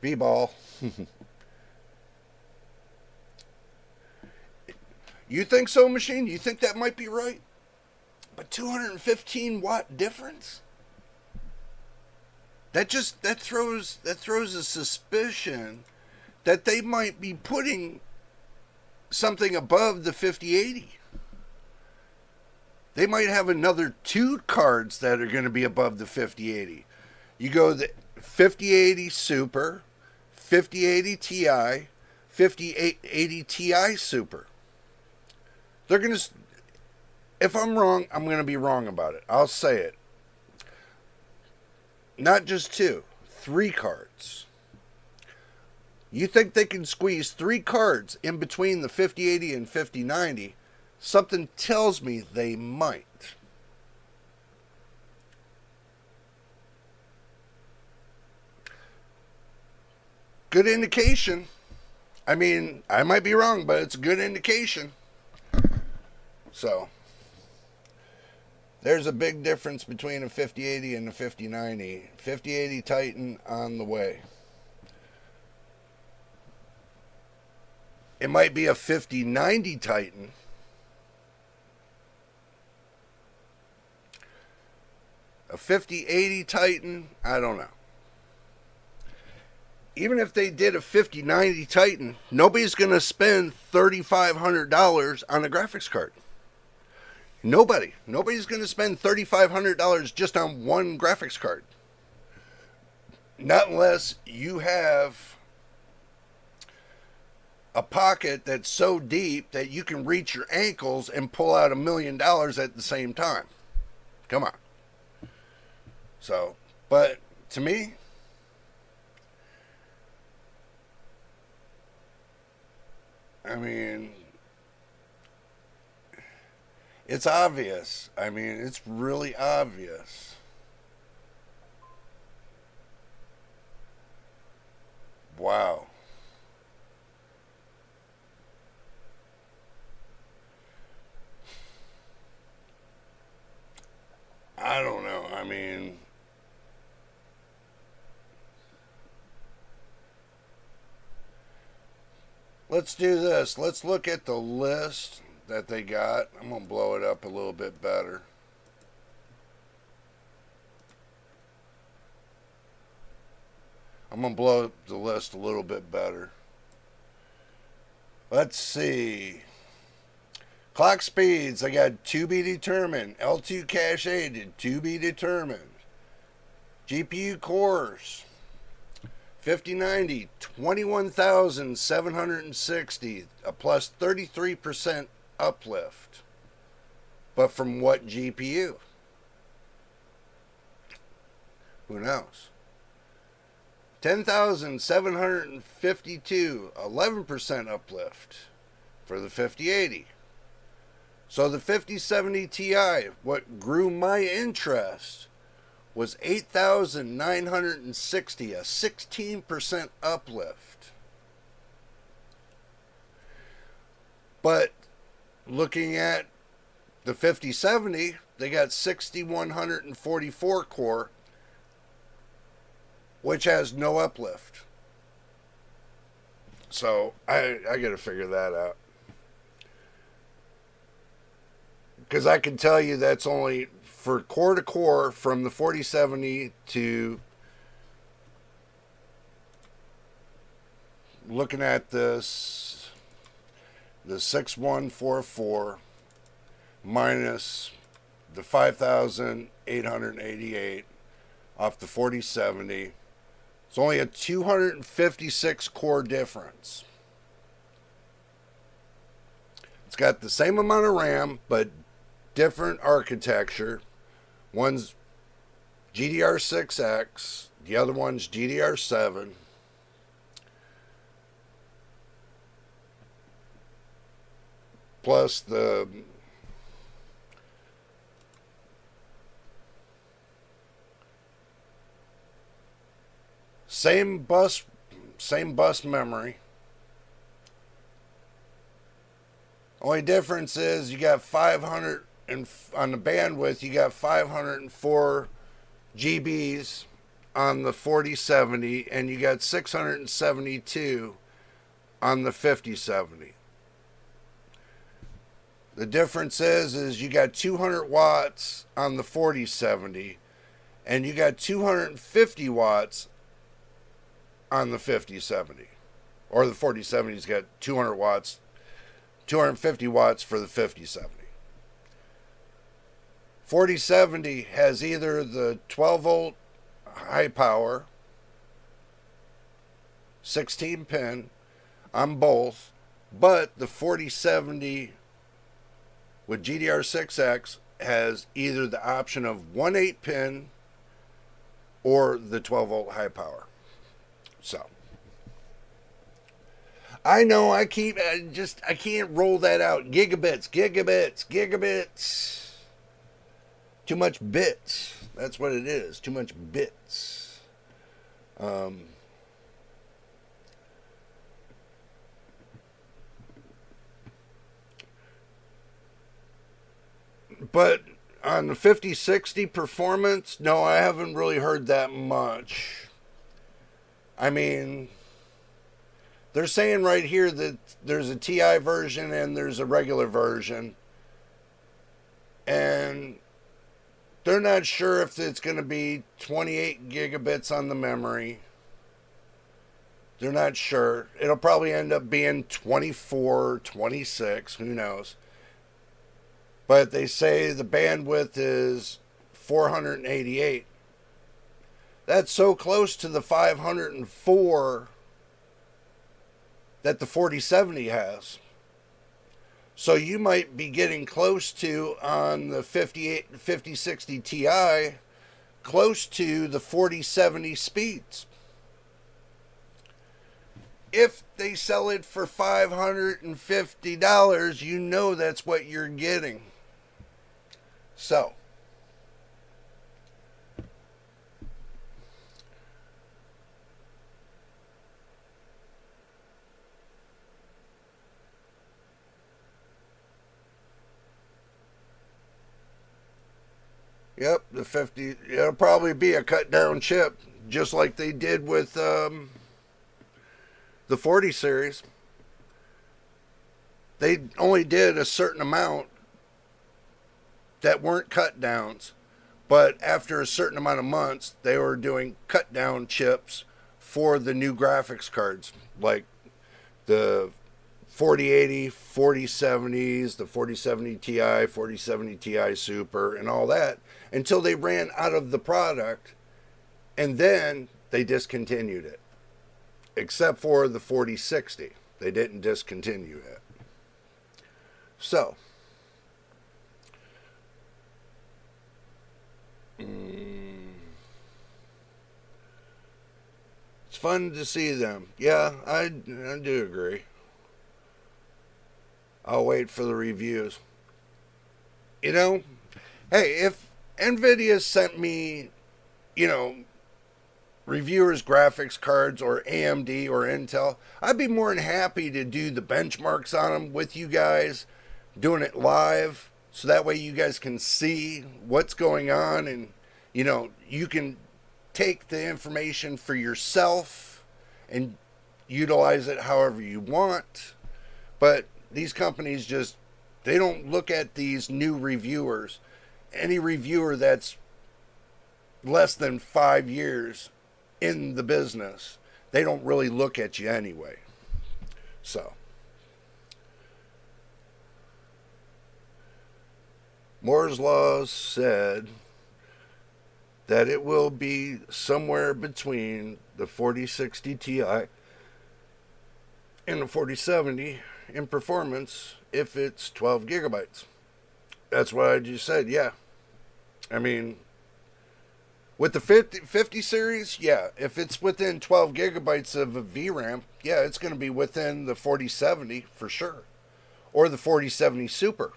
B-ball. You think so, machine? You think that might be right? But 215 watt difference? That throws a suspicion that they might be putting something above the 5080. They might have another two cards that are going to be above the 5080. You go the 5080 Super, 5080 Ti, 5080 Ti Super. They're going to, if I'm wrong, I'm going to be wrong about it. I'll say it. Not just two, three cards. You think they can squeeze three cards in between the 5080 and 5090? Something tells me they might. Good indication. I mean, I might be wrong, but it's a good indication. So, there's a big difference between a 5080 and a 5090. 5080 Titan on the way. It might be a 5090 Titan. A 5080 Titan, I don't know. Even if they did a 5090 Titan, nobody's going to spend $3,500 on a graphics card. Nobody's going to spend $3,500 just on one graphics card. Not unless you have a pocket that's so deep that you can reach your ankles and pull out $1 million at the same time. Come on. So, but to me, I mean, it's obvious. I mean, it's really obvious. Wow. I don't know. I mean, let's do this. Let's look at the list that they got. I'm going to blow it up a little bit better. I'm going to blow up the list a little bit better. Let's see. Clock speeds, I got to be determined. L2 cache to be determined. GPU cores, 5090, 21,760, a plus 33% uplift. But from what GPU? Who knows? 10,752, 11% uplift for the 5080. So the 5070 Ti, what grew my interest, was 8,960, a 16% uplift. But looking at the 5070, they got 6,144 core, which has no uplift. So I got to figure that out. Because I can tell you that's only for core to core from the 4070 to looking at this, the 6144 minus the 5,888 off the 4070. It's only a 256 core difference. It's got the same amount of RAM, but different architecture. One's GDR6X, the other one's GDR7. Plus the same bus memory. Only difference is you got 500 and on the bandwidth, you got 504 GBs on the 4070, and you got 672 on the 5070. The difference is you got 200 watts on the 4070, and you got 250 watts on the 5070. Or the 4070's got 200 watts, 250 watts for the 5070. 4070 has either the 12 volt high power, 16 pin on both, but the 4070 with GDR6X has either the option of 1/8 pin or the 12 volt high power. So I know I can't roll that out. Gigabits. Too much bits. That's what it is. Too much bits. But on the 5060 performance, no, I haven't really heard that much. I mean, they're saying right here that there's a TI version and there's a regular version. And they're not sure if it's going to be 28 gigabits on the memory. They're not sure. It'll probably end up being 24, 26, who knows. But they say the bandwidth is 488. That's so close to the 504 that the 4070 has. So you might be getting close to, on the 5060 Ti, close to the 4070 speeds. If they sell it for $550, you know that's what you're getting. So, yep, the 50, it'll probably be a cut down chip, just like they did with the 40 series. They only did a certain amount that weren't cut downs, but after a certain amount of months, they were doing cut down chips for the new graphics cards, like the 4080, 4070s, the 4070 Ti, 4070 Ti Super, and all that, until they ran out of the product, and then they discontinued it. Except for the 4060. They didn't discontinue it. So, it's fun to see them. Yeah, I do agree. I'll wait for the reviews. You know, hey, if Nvidia sent me, reviewers graphics cards, or AMD or Intel, I'd be more than happy to do the benchmarks on them with you guys, doing it live, so that way you guys can see what's going on, and you can take the information for yourself and utilize it however you want. But these companies they don't look at these new reviewers. Any reviewer that's less than 5 years in the business, they don't really look at you anyway. So, Moore's Law said that it will be somewhere between the 4060 Ti and the 4070 in performance if it's 12 gigabytes. That's what I just said, yeah. I mean, with the 50 series, yeah, if it's within 12 gigabytes of a VRAM, yeah, it's going to be within the 4070 for sure. Or the 4070 Super.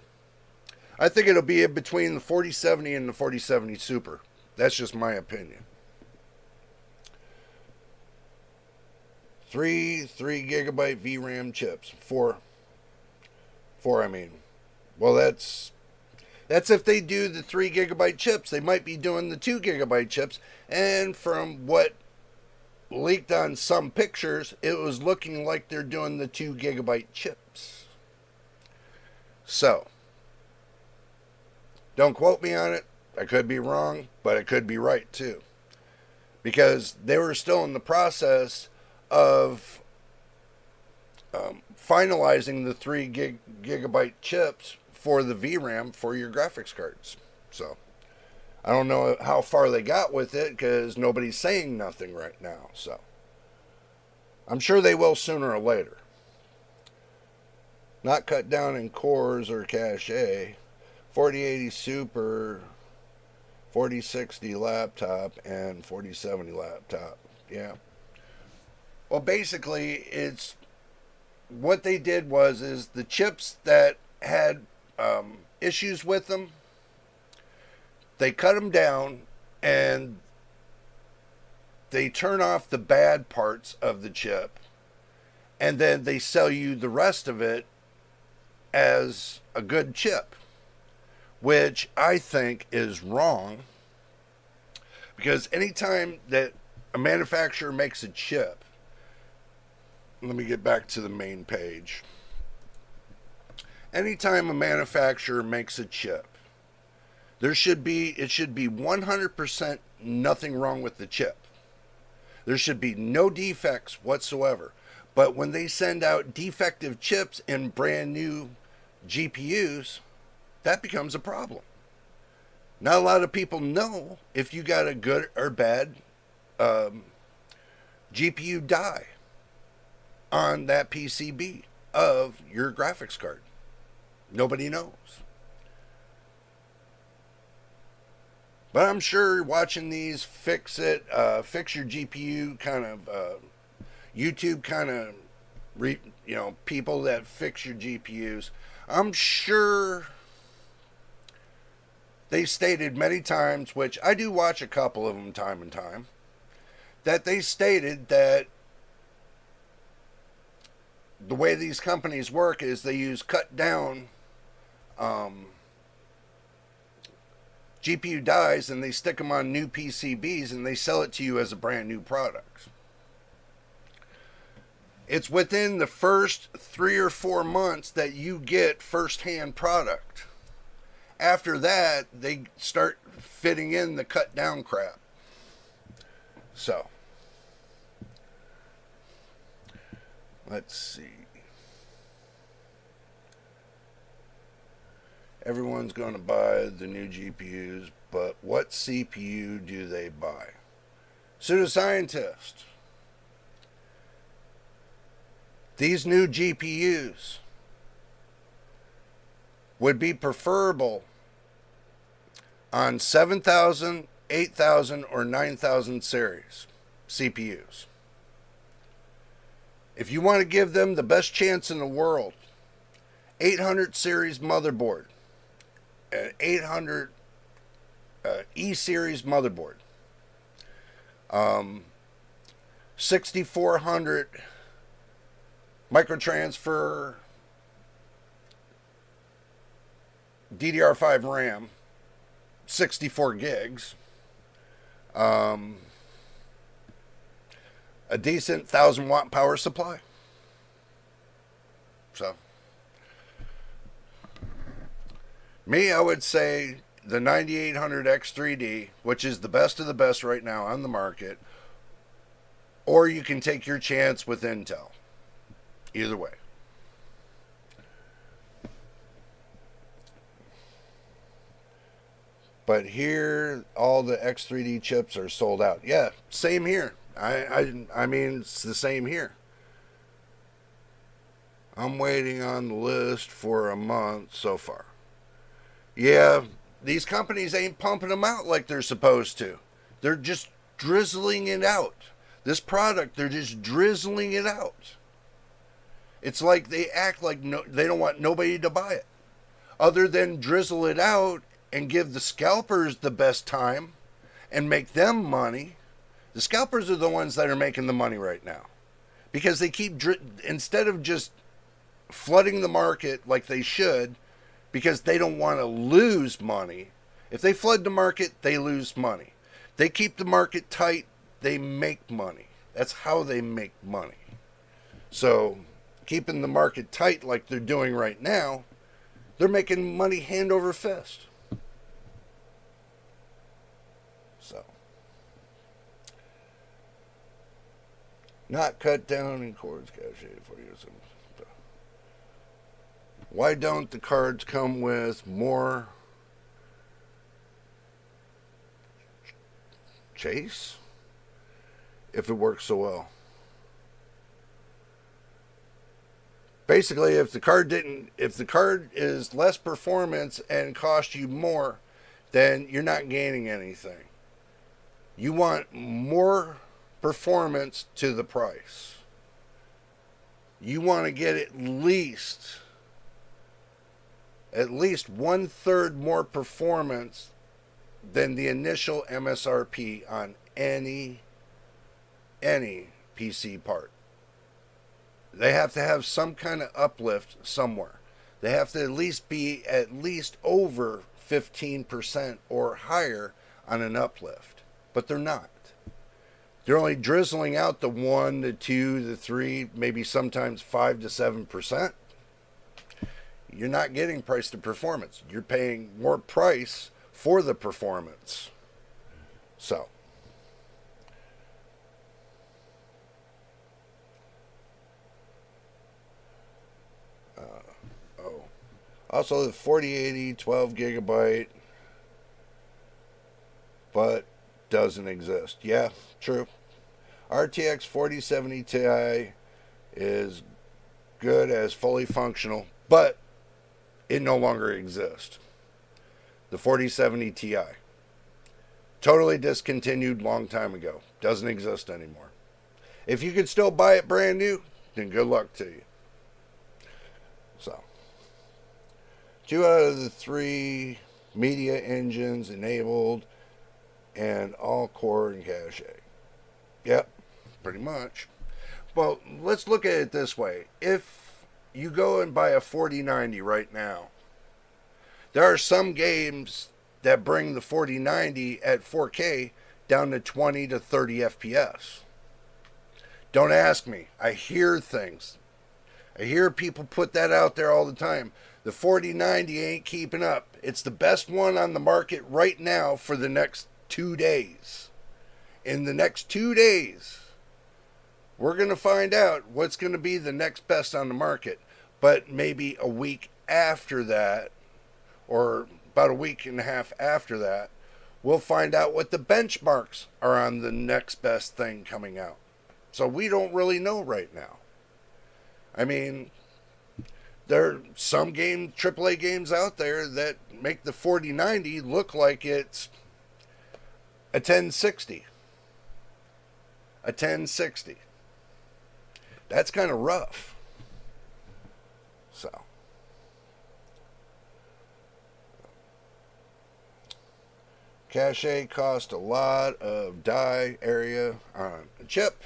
I think it'll be in between the 4070 and the 4070 Super. That's just my opinion. 3 gigabyte VRAM chips. Four, I mean. Well, that's if they do the 3 gigabyte chips. They might be doing the 2 gigabyte chips. And from what leaked on some pictures, it was looking like they're doing the 2 gigabyte chips. So, don't quote me on it. I could be wrong, but I could be right too. Because they were still in the process of finalizing the 3 gigabyte chips for the VRAM for your graphics cards. So, I don't know how far they got with it because nobody's saying nothing right now. So, I'm sure they will sooner or later. Not cut down in cores or cache. 4080 Super, 4060 laptop, and 4070 laptop. Yeah. Well, basically, it's what they did is the chips that had issues with them, they cut them down and they turn off the bad parts of the chip, and then they sell you the rest of it as a good chip, which I think is wrong, because anytime that a manufacturer makes a chip, let me get back to the main page. Anytime a manufacturer makes a chip, it should be 100% nothing wrong with the chip. There should be no defects whatsoever. But when they send out defective chips in brand new GPUs, that becomes a problem. Not a lot of people know if you got a good or bad GPU die on that PCB of your graphics card. Nobody knows. But I'm sure watching these fix your GPU kind of YouTube kind of people that fix your GPUs, I'm sure they stated many times, which I do watch a couple of them time and time, that they stated that the way these companies work is they use cut down GPU dies and they stick them on new PCBs and they sell it to you as a brand new product. It's within the first 3 or 4 months that you get first-hand product. After that, they start fitting in the cut down crap. So, let's see. Everyone's going to buy the new GPUs, but what CPU do they buy? Pseudoscientist. These new GPUs would be preferable on 7,000, 8,000, or 9,000 series CPUs. If you want to give them the best chance in the world, 800 series motherboard, an 800 E series motherboard, 6400 microtransfer DDR5 RAM, 64 gigs, a decent 1,000-watt power supply. So, me, I would say the 9800 X3D, which is the best of the best right now on the market, or you can take your chance with Intel. Either way. But here, all the X3D chips are sold out. Yeah, same here. I mean, it's the same here. I'm waiting on the list for a month so far. Yeah, these companies ain't pumping them out like they're supposed to. They're just drizzling it out. This product, they're just drizzling it out. It's like they act like they don't want nobody to buy it. Other than drizzle it out and give the scalpers the best time and make them money. The scalpers are the ones that are making the money right now. Because they keep, instead of just flooding the market like they should, because they don't want to lose money. If they flood the market, they lose money. They keep the market tight, they make money. That's how they make money. So, keeping the market tight like they're doing right now, they're making money hand over fist. So, not cut down in cords cache for you. Why don't the cards come with more chase if it works so well? Basically, if the card is less performance and costs you more, then you're not gaining anything. You want more performance to the price. You want to get at least 1/3 more performance than the initial MSRP on any PC part. They have to have some kind of uplift somewhere. They have to at least be over 15% or higher on an uplift. But they're not. They're only drizzling out the 1, the 2, the 3, maybe sometimes 5 to 7%. You're not getting price to performance. You're paying more price for the performance. So, also the 4080 12 gigabyte, but doesn't exist. Yeah, true. RTX 4070 Ti is good as fully functional, but it no longer exists. The 4070 Ti. Totally discontinued long time ago. Doesn't exist anymore. If you could still buy it brand new, then good luck to you. So, 2 out of the 3 media engines enabled and all core and cache. Yep, pretty much. Well, let's look at it this way. If you go and buy a 4090 right now, there are some games that bring the 4090 at 4K down to 20 to 30 FPS. Don't ask me. I hear things. I hear people put that out there all the time. The 4090 ain't keeping up. It's the best one on the market right now for the next 2 days. In the next 2 days, we're going to find out what's going to be the next best on the market. But maybe a week after that, or about a week and a half after that, we'll find out what the benchmarks are on the next best thing coming out. So we don't really know right now. I mean, there are some AAA games out there that make the 4090 look like it's a 1060. A 1060. That's kind of rough. So, cache costs a lot of die area on a chip.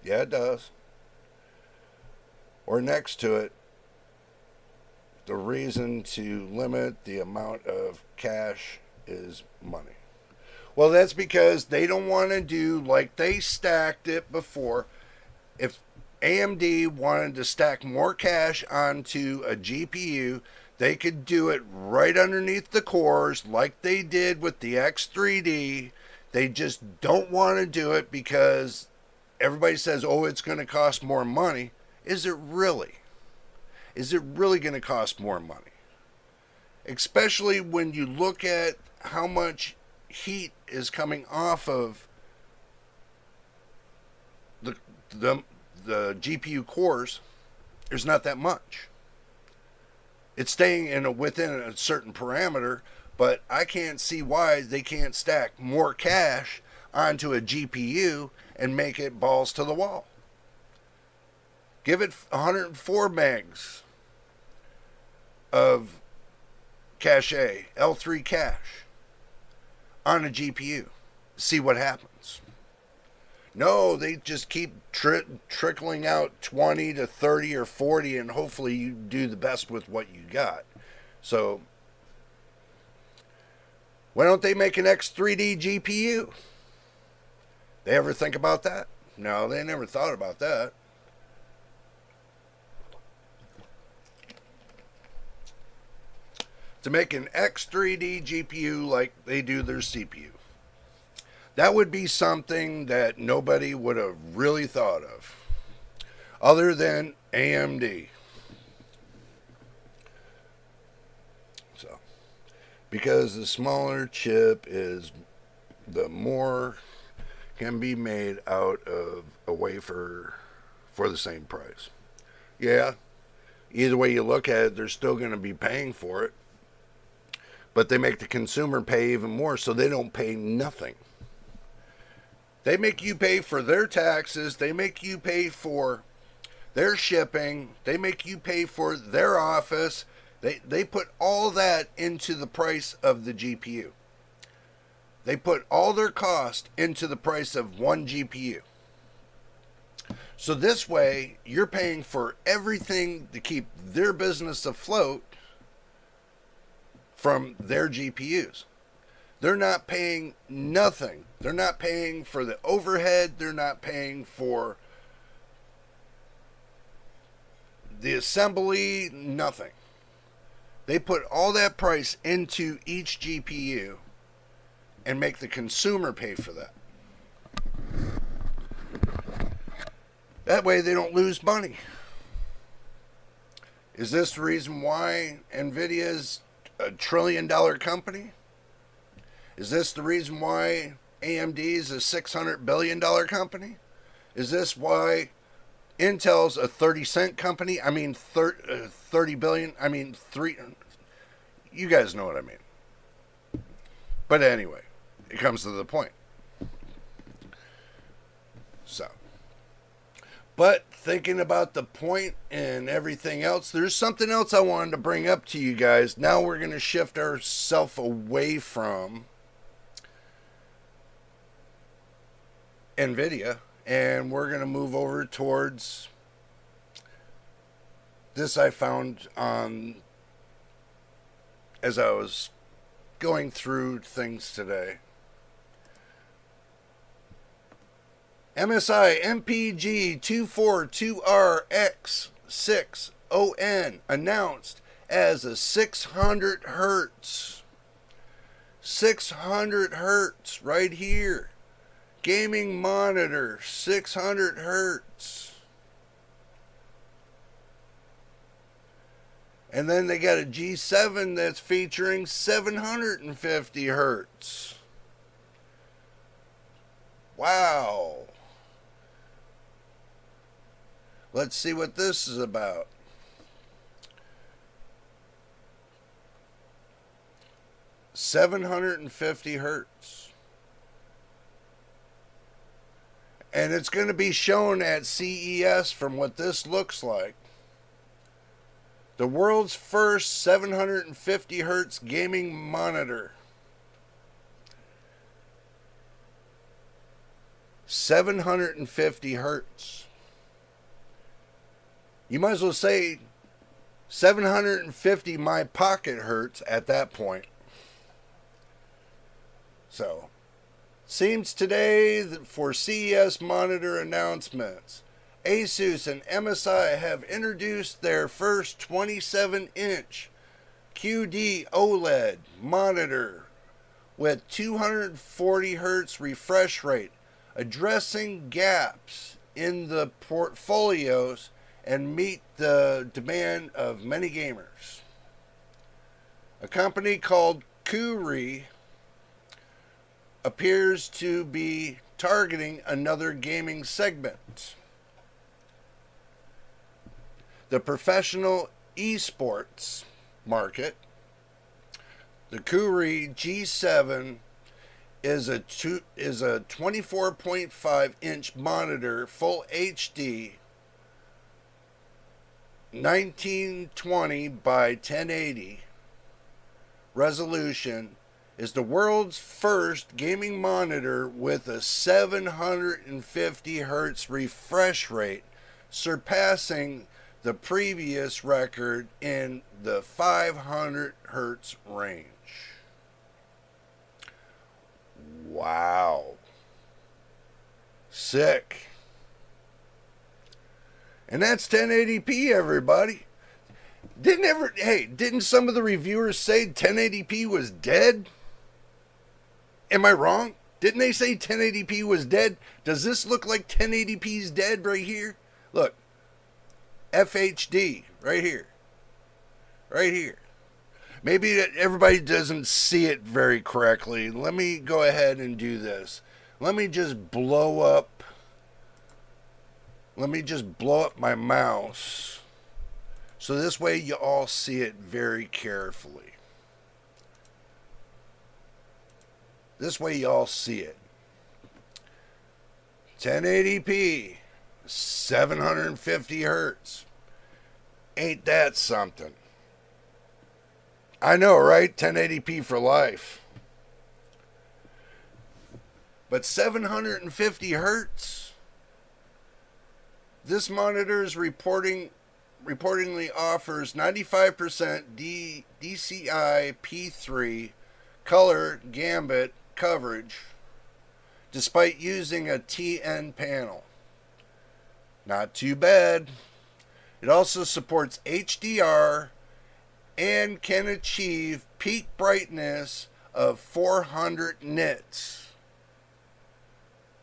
Yeah, it does. Or next to it. The reason to limit the amount of cache is money. Well, that's because they don't want to do like they stacked it before. If AMD wanted to stack more cache onto a GPU, they could do it right underneath the cores like they did with the X3D. They just don't want to do it because everybody says, oh, it's going to cost more money. Is it really? Is it really going to cost more money? Especially when you look at how much heat is coming off of the GPU cores. There's not that much. It's staying within a certain parameter, but I can't see why they can't stack more cache onto a GPU and make it balls to the wall. Give it 104 megs of cache, L3 cache, on a GPU. See what happens. No, they just keep trickling out 20 to 30 or 40, and hopefully you do the best with what you got. So, why don't they make an X3D GPU? They ever think about that? No, they never thought about that. To make an X3D GPU like they do their CPU. That would be something that nobody would have really thought of, other than AMD. So, because the smaller chip is, the more can be made out of a wafer for the same price. Yeah, either way you look at it, they're still going to be paying for it. But they make the consumer pay even more, so they don't pay nothing. They make you pay for their taxes. They make you pay for their shipping. They make you pay for their office. They put all that into the price of the GPU. They put all their cost into the price of one GPU. So this way, you're paying for everything to keep their business afloat from their GPUs. They're not paying nothing. They're not paying for the overhead. They're not paying for the assembly, nothing. They put all that price into each GPU and make the consumer pay for that. That way they don't lose money. Is this the reason why Nvidia is a $1 trillion company? Is this the reason why AMD is a $600 billion company? Is this why Intel's a 30-cent company? I mean, 30 billion. I mean, you guys know what I mean. But anyway, it comes to the point. So, but thinking about the point and everything else, there's something else I wanted to bring up to you guys. Now we're going to shift ourselves away from Nvidia, and we're going to move over towards this. I found on, as I was going through things today. MSI MPG 242RX6ON announced as a 600 hertz. 600 hertz right here. Gaming monitor, 600 hertz. And then they got a G7 that's featuring 750 hertz. Wow. Let's see what this is about. $750 hertz. And it's going to be shown at CES from what this looks like. The world's first 750 hertz gaming monitor. 750 hertz. You might as well say 750 my pocket hertz at that point. So, seems today that for CES monitor announcements, Asus and MSI have introduced their first 27-inch QD OLED monitor with 240 Hz refresh rate, addressing gaps in the portfolios and meet the demand of many gamers. A company called Kuri appears to be targeting another gaming segment, the professional esports market. The Kuri G7 is a 24.5 inch monitor, full HD, 1920 by 1080 resolution, is the world's first gaming monitor with a 750 hertz refresh rate, surpassing the previous record in the 500 hertz range. Wow. Sick. And that's 1080p, everybody. Didn't some of the reviewers say 1080p was dead? Am I wrong? Didn't they say 1080p was dead? Does this look like 1080p's dead right here? Look. FHD right here. Right here. Maybe everybody doesn't see it very correctly. Let me go ahead and do this. Let me just blow up my mouse, so this way you all see it very carefully. This way you all see it. 1080p, 750 hertz. Ain't that something? I know, right? 1080p for life. But 750 hertz? This monitor is reportedly offers 95% DCI P3 color gambit coverage despite using a TN panel. Not too bad. It also supports HDR and can achieve peak brightness of 400 nits,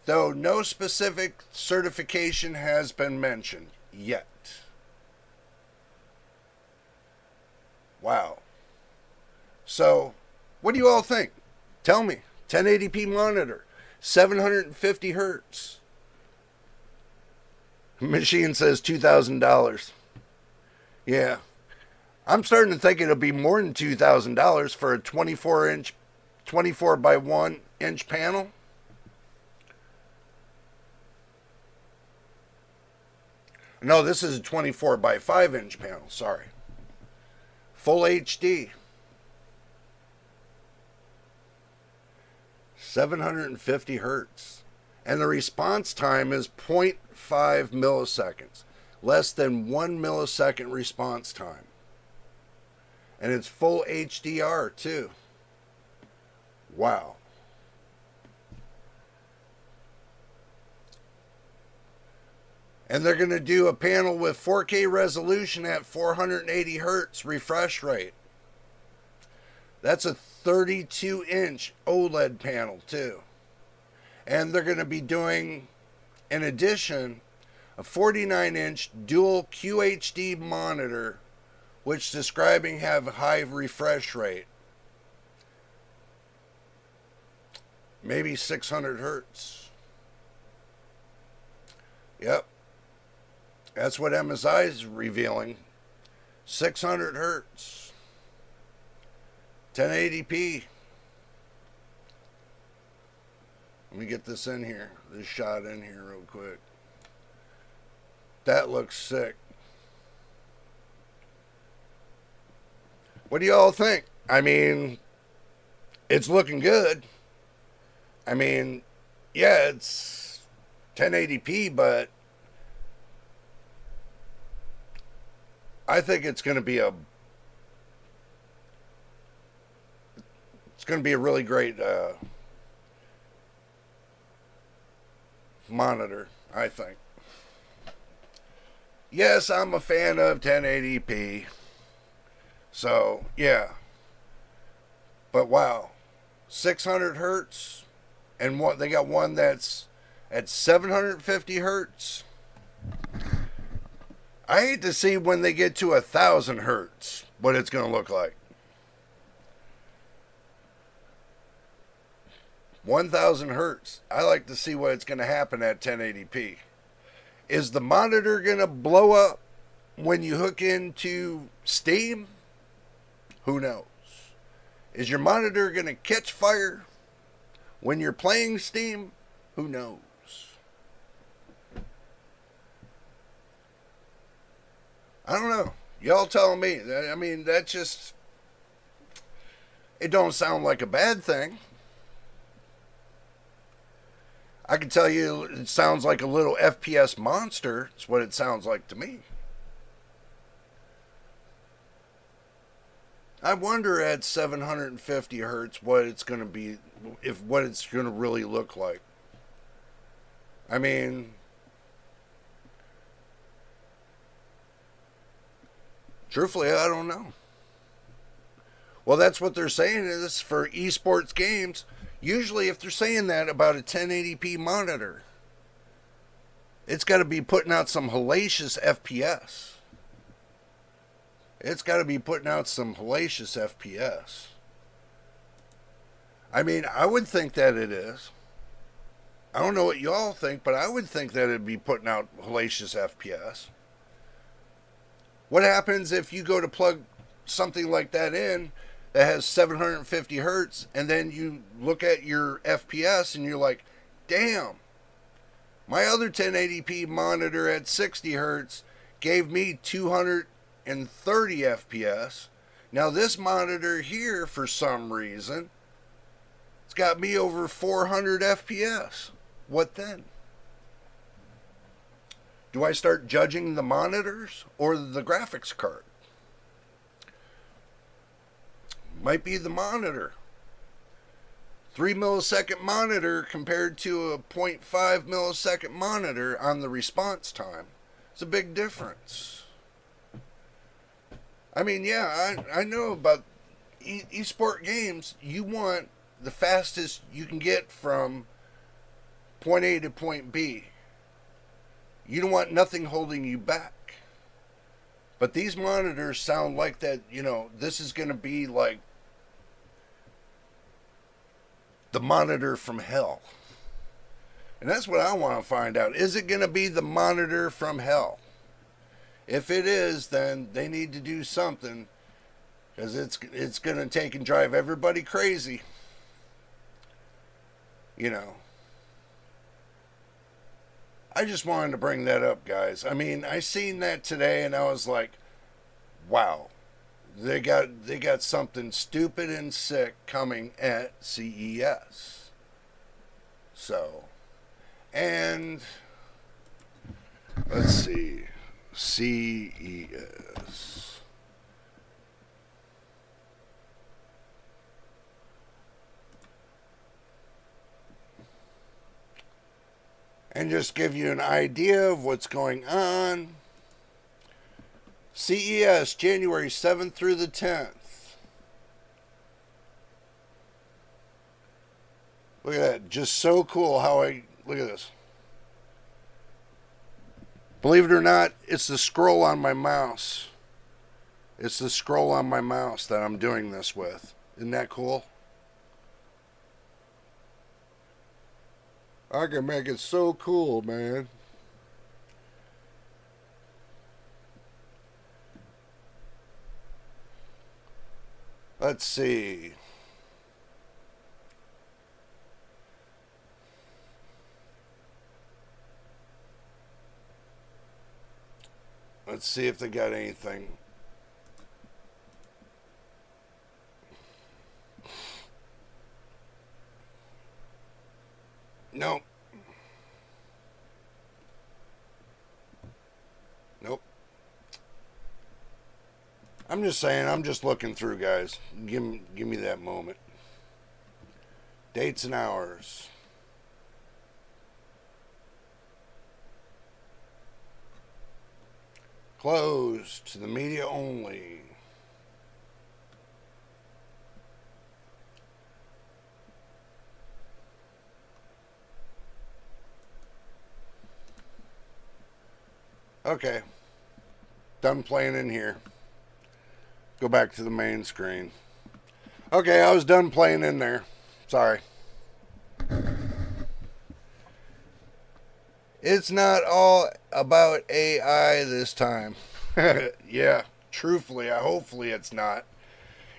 though no specific certification has been mentioned yet. Wow. So, what do you all think? Tell me. 1080p monitor, 750 hertz. Machine says $2,000. Yeah. I'm starting to think it'll be more than $2,000 for a 24 by 1 inch panel. No, this is a 24 by 5 inch panel. Sorry. Full HD. 750 hertz. And the response time is 0.5 milliseconds. Less than 1 millisecond response time. And it's full HDR too. Wow. And they're going to do a panel with 4K resolution at 480 hertz refresh rate. That's a 32-inch OLED panel too. And they're going to be doing, in addition, a 49-inch dual QHD monitor, which describing have a high refresh rate. Maybe 600 hertz. Yep. That's what MSI is revealing. 600 hertz. 1080p. Let me get this in here. This shot in here real quick. That looks sick. What do y'all think? I mean, it's looking good. I mean, yeah, it's 1080p, but I think it's going to be a really great monitor, I think. Yes, I'm a fan of 1080p. So, yeah. But wow. 600 hertz, and what they got one that's at 750 hertz. I hate to see when they get to 1,000 hertz what it's going to look like. 1,000 hertz. I like to see what it's going to happen at 1080p. Is the monitor going to blow up when you hook into Steam? Who knows? Is your monitor going to catch fire when you're playing Steam? Who knows? I don't know. Y'all tell me. I mean, that just... It don't sound like a bad thing. I can tell you it sounds like a little FPS monster. It's what it sounds like to me. I wonder at 750 hertz what it's going to be, what it's going to really look like. I mean, truthfully, I don't know. Well, that's what they're saying is for esports games. Usually, if they're saying that about a 1080p monitor, it's got to be putting out some hellacious FPS. It's got to be putting out some hellacious FPS. I mean, I would think that it is. I don't know what y'all think, but I would think that it'd be putting out hellacious FPS. What happens if you go to plug something like that in that has 750 hertz and then you look at your FPS and you're like, damn, my other 1080p monitor at 60 hertz gave me 230 FPS. Now this monitor here, for some reason, it's got me over 400 FPS. What then? Do I start judging the monitors or the graphics card? Might be the monitor. 3 millisecond monitor compared to a 0.5 millisecond monitor on the response time. It's a big difference. I mean, yeah, I know about esport games. You want the fastest you can get from point A to point B. You don't want nothing holding you back. But these monitors sound like that, you know, this is going to be like the monitor from hell. And that's what I want to find out. Is it going to be the monitor from hell? If it is, then they need to do something, because it's going to take and drive everybody crazy. You know. I just wanted to bring that up, guys. I mean, I seen that today and I was like, wow. They got something stupid and sick coming at CES. So, and let's see. CES. And just give you an idea of what's going on. CES, January 7th through the 10th. Look at that. Just so cool how look at this. Believe it or not, it's the scroll on my mouse. It's the scroll on my mouse that I'm doing this with. Isn't that cool? I can make it so cool, man. Let's see. Let's see if they got anything. Nope. Nope. I'm just saying, I'm just looking through, guys. Give me that moment. Dates and hours. Closed to the media only. Okay. Done playing in here. Go back to the main screen. Okay, I was done playing in there. Sorry. It's not all about AI this time. Yeah, truthfully, hopefully it's not.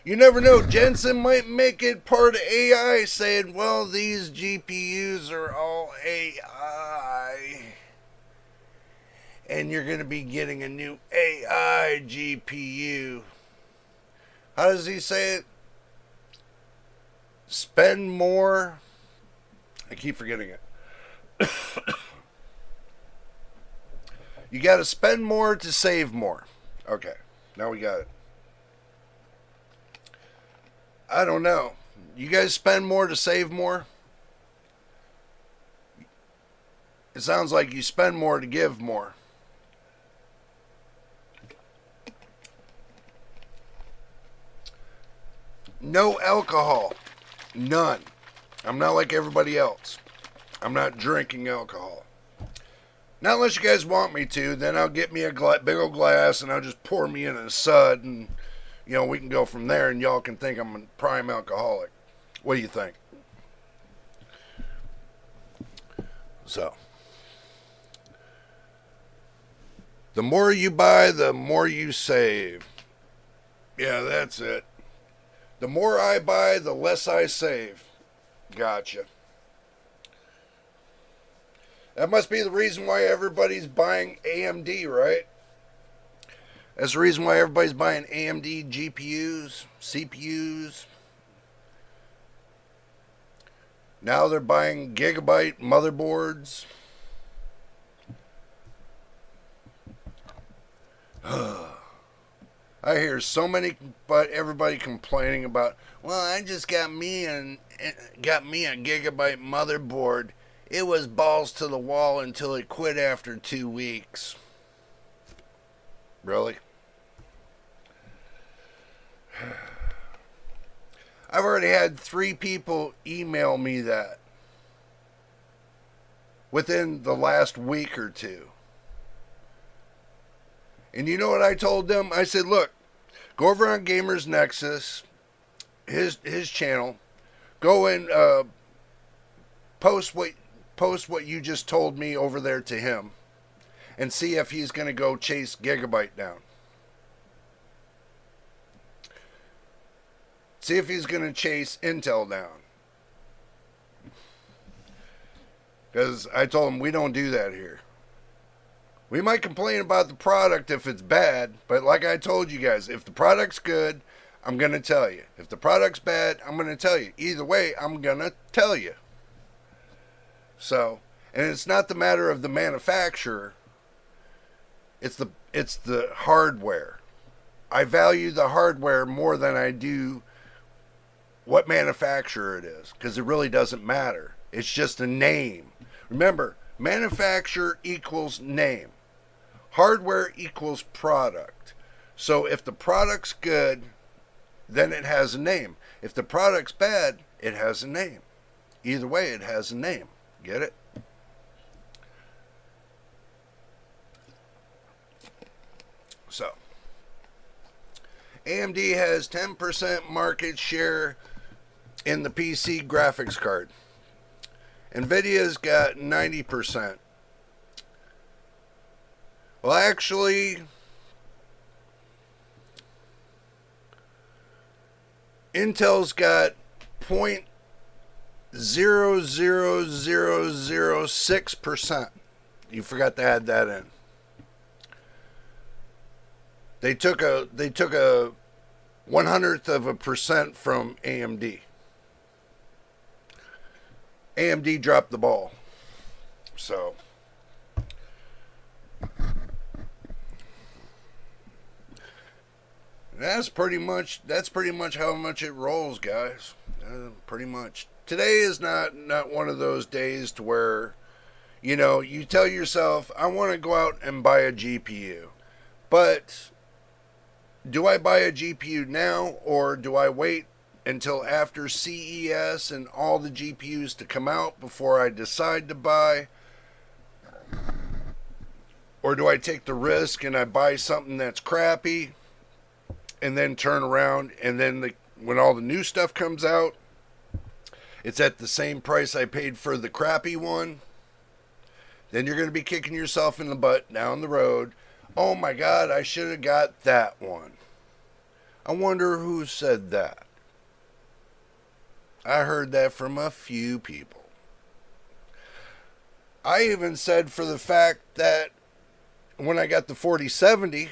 You never know, Jensen might make it part of AI saying, well, these GPUs are all AI. And you're going to be getting a new AI GPU. How does he say it? Spend more. I keep forgetting it. You got to spend more to save more. Okay, now we got it. I don't know. You guys spend more to save more? It sounds like you spend more to give more. No alcohol. None. I'm not like everybody else. I'm not drinking alcohol. Not unless you guys want me to, then I'll get me a big old glass and I'll just pour me in a sud and, you know, we can go from there and y'all can think I'm a prime alcoholic. What do you think? So, the more you buy, the more you save. Yeah, that's it. The more I buy, the less I save. Gotcha. That must be the reason why everybody's buying AMD, right? That's the reason why everybody's buying AMD GPUs, CPUs. Now they're buying gigabyte motherboards. I hear so many, but everybody complaining about, well, I just got me a gigabyte motherboard. It was balls to the wall until it quit after 2 weeks. Really? I've already had 3 people email me that within the last week or 2. And you know what I told them? I said, look, go over on Gamers Nexus, his channel, go and post what you just told me over there to him and see if he's going to go chase Gigabyte down. See if he's going to chase Intel down. Because I told him we don't do that here. We might complain about the product if it's bad, but like I told you guys, if the product's good, I'm going to tell you. If the product's bad, I'm going to tell you. Either way, I'm going to tell you. So, and it's not the matter of the manufacturer. It's the hardware. I value the hardware more than I do what manufacturer it is, because it really doesn't matter. It's just a name. Remember, manufacturer equals name. Hardware equals product. So if the product's good, then it has a name. If the product's bad, it has a name. Either way, it has a name. Get it? So, AMD has 10% market share in the PC graphics card. Nvidia's got 90%. Well, actually, Intel's got 0.00006%. You forgot to add that in. They took a 0.01% from AMD. AMD dropped the ball. So that's pretty much how much it rolls, guys. Pretty much. Today is not one of those days to where, you know, you tell yourself, I want to go out and buy a GPU. But do I buy a GPU now, or do I wait until after CES and all the GPUs to come out before I decide to buy? Or do I take the risk and I buy something that's crappy and then turn around and then when all the new stuff comes out, it's at the same price I paid for the crappy one? Then you're going to be kicking yourself in the butt down the road. Oh my God, I should have got that one. I wonder who said that. I heard that from a few people. I even said for the fact that when I got the 4070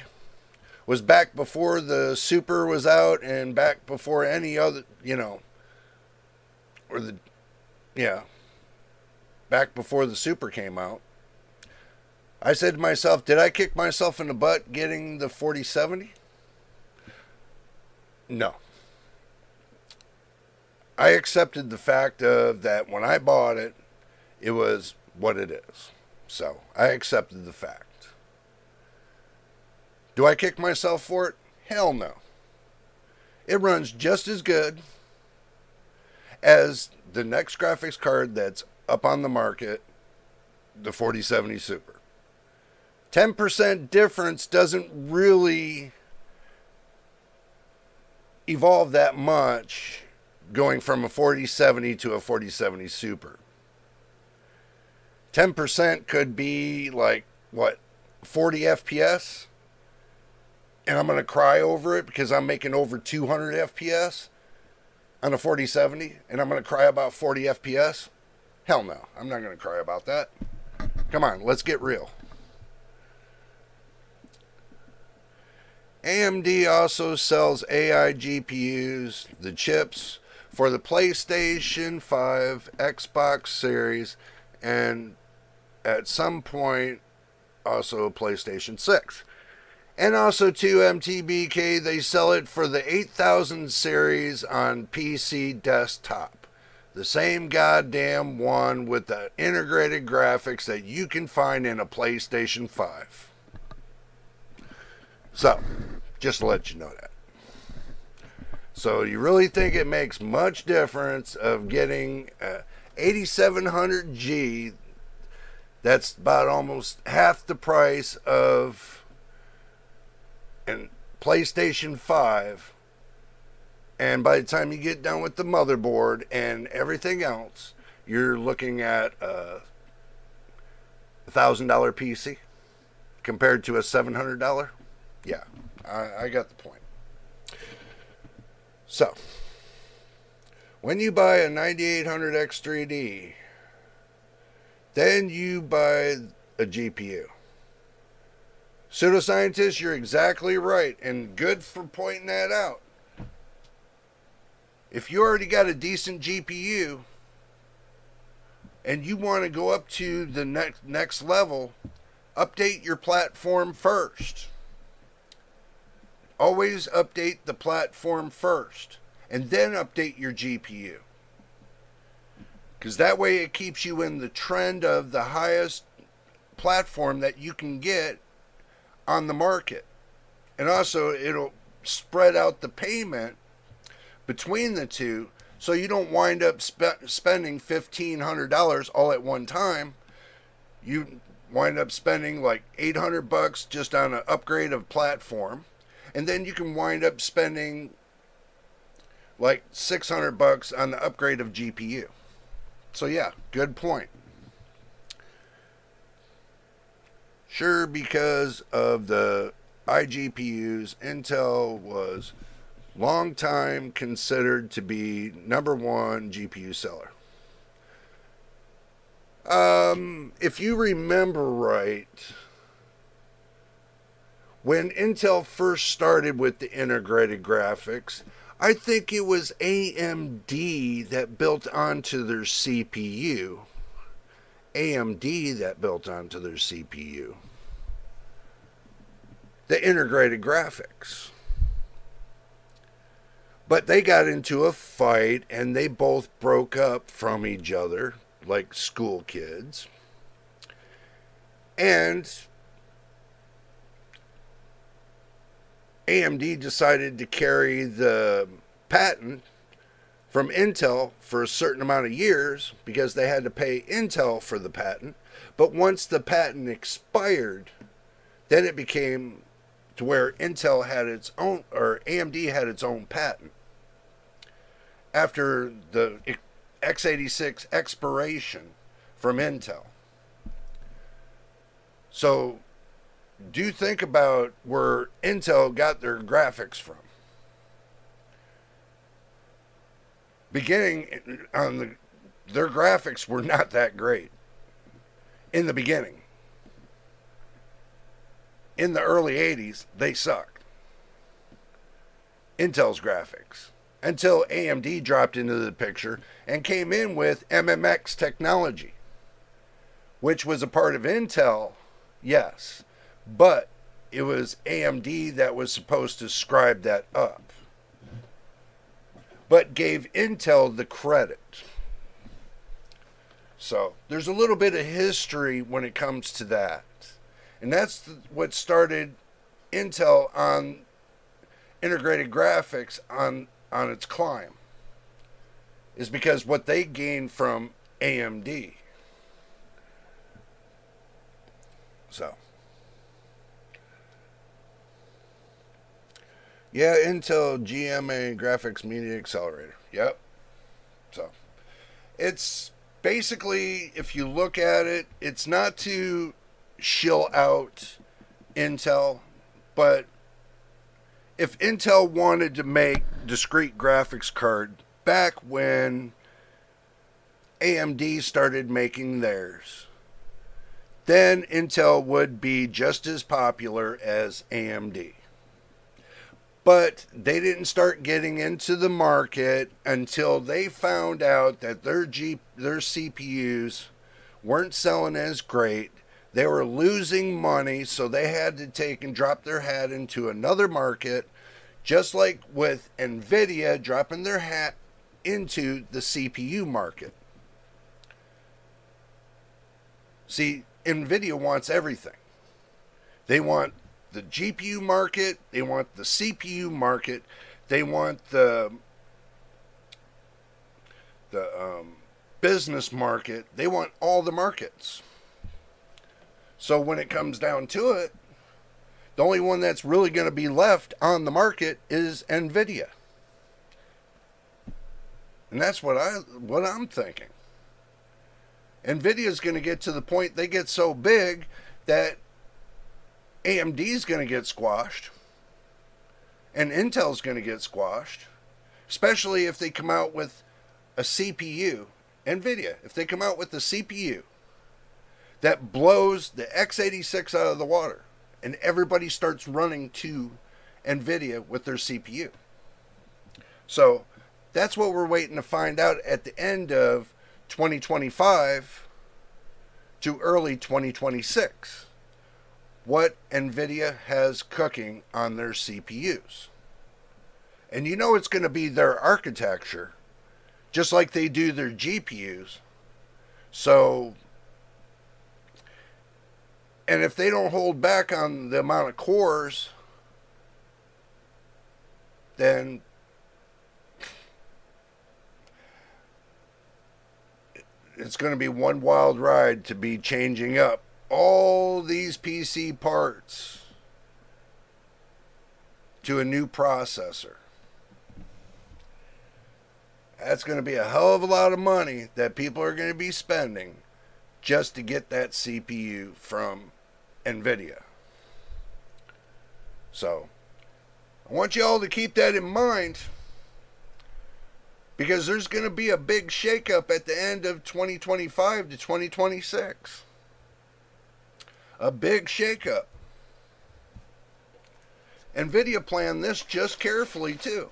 was back before the Super was out and back before any other, back before the Super came out. I said to myself, did I kick myself in the butt getting the 4070? No. I accepted the fact of that when I bought it, it was what it is. So I accepted the fact. Do I kick myself for it? Hell no. It runs just as good as the next graphics card that's up on the market, the 4070 Super. 10% difference doesn't really evolve that much going from a 4070 to a 4070 Super. 10% could be like, 40 FPS? And I'm going to cry over it because I'm making over 200 FPS on a 4070, and I'm going to cry about 40 FPS? Hell no, I'm not going to cry about that. Come on, let's get real. AMD also sells AI GPUs, the chips, for the PlayStation 5, Xbox Series, and at some point also PlayStation 6. And also to MTBK, they sell it for the 8000 series on PC desktop. The same goddamn one with the integrated graphics that you can find in a PlayStation 5. So, just to let you know that. So you really think it makes much difference of getting 8700G, that's about almost half the price of and PlayStation 5, and by the time you get done with the motherboard and everything else, you're looking at a $1,000 PC compared to a $700? Yeah, I got the point. So, when you buy a 9800X3D, then you buy a GPU. Pseudoscientists, you're exactly right, and good for pointing that out. If you already got a decent GPU and you want to go up to the next level, update your platform first. Always update the platform first, and then update your GPU. Because that way it keeps you in the trend of the highest platform that you can get on the market. And also it'll spread out the payment between the two, so you don't wind up spending $1,500 all at one time. You wind up spending like $800 just on an upgrade of platform, and then you can wind up spending like $600 on the upgrade of GPU. So yeah, good point. Sure, because of the iGPUs, Intel was long time considered to be number one GPU seller. If you remember right, when Intel first started with the integrated graphics, I think it was AMD that built onto their CPU. AMD that built onto their CPU. The integrated graphics. But they got into a fight and they both broke up from each other like school kids. And AMD decided to carry the patent from Intel for a certain amount of years because they had to pay Intel for the patent. But once the patent expired, Then it became to where Intel had its own, or AMD had its own patent. After the x86 expiration from Intel. So, do think about where Intel got their graphics from. Beginning on their graphics were not that great in the beginning. In the early 80s, they sucked. Intel's graphics. Until AMD dropped into the picture and came in with MMX technology, which was a part of Intel, yes, but it was AMD that was supposed to scribe that up, but gave Intel the credit. So there's a little bit of history when it comes to that, and that's what started Intel on integrated graphics on its climb, is because what they gained from AMD. So, yeah, Intel GMA Graphics Media Accelerator. Yep. So, it's basically, if you look at it, it's not to shill out Intel, but if Intel wanted to make discrete graphics card back when AMD started making theirs, then Intel would be just as popular as AMD. But they didn't start getting into the market until they found out that their CPUs weren't selling as great. They were losing money, so they had to take and drop their hat into another market, just like with Nvidia dropping their hat into the CPU market. See, Nvidia wants everything. They want the GPU market, they want the CPU market, they want the business market, they want all the markets. So when it comes down to it, the only one that's really going to be left on the market is Nvidia. And that's what I'm thinking. Nvidia is going to get to the point they get so big that AMD is going to get squashed and Intel's going to get squashed, especially if they come out with a CPU, Nvidia, if they come out with a CPU that blows the x86 out of the water and everybody starts running to Nvidia with their CPU. So that's what we're waiting to find out at the end of 2025 to early 2026. What Nvidia has cooking on their CPUs. And you know it's going to be their architecture, just like they do their GPUs. So, and if they don't hold back on the amount of cores, then it's going to be one wild ride to be changing up all these PC parts to a new processor. That's going to be a hell of a lot of money that people are going to be spending just to get that CPU from Nvidia. So, I want you all to keep that in mind, because there's going to be a big shakeup at the end of 2025 to 2026. A big shakeup. Nvidia planned this just carefully too.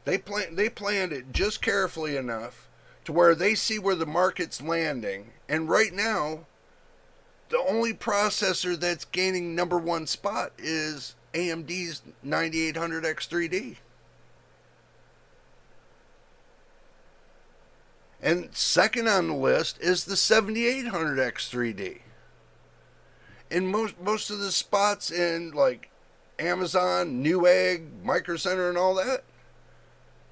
They planned it just carefully enough to where they see where the market's landing. And right now, the only processor that's gaining number one spot is AMD's 9800X3D. And second on the list is the 7800X3D. In most of the spots in like Amazon, Newegg, Micro Center and all that,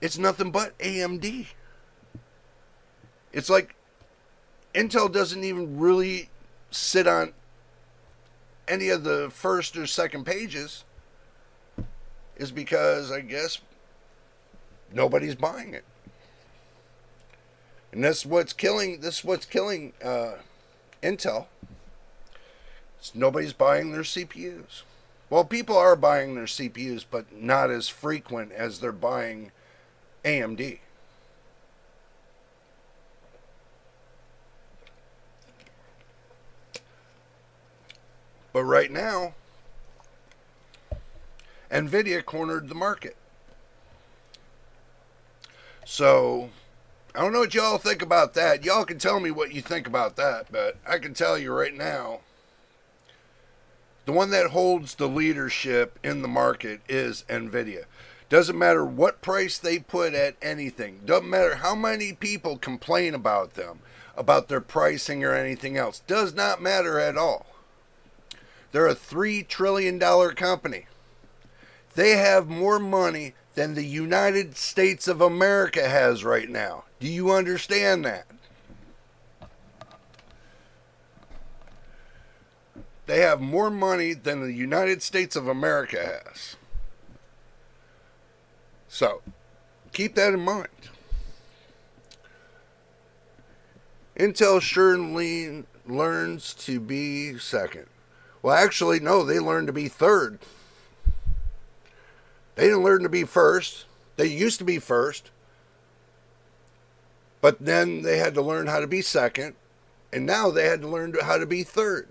it's nothing but AMD. It's like Intel doesn't even really sit on any of the first or second pages is because I guess nobody's buying it. And that's what's killing Intel. Nobody's buying their CPUs. Well, people are buying their CPUs, but not as frequent as they're buying AMD. But right now, Nvidia cornered the market. So, I don't know what y'all think about that. Y'all can tell me what you think about that, but I can tell you right now, the one that holds the leadership in the market is Nvidia. Doesn't matter what price they put at anything. Doesn't matter how many people complain about them, about their pricing or anything else. Does not matter at all. They're a $3 trillion company. They have more money than the United States of America has right now. Do you understand that? They have more money than the United States of America has. So, keep that in mind. Intel surely learns to be second. Well, actually, no, they learned to be third. They didn't learn to be first. They used to be first. But then they had to learn how to be second. And now they had to learn how to be third.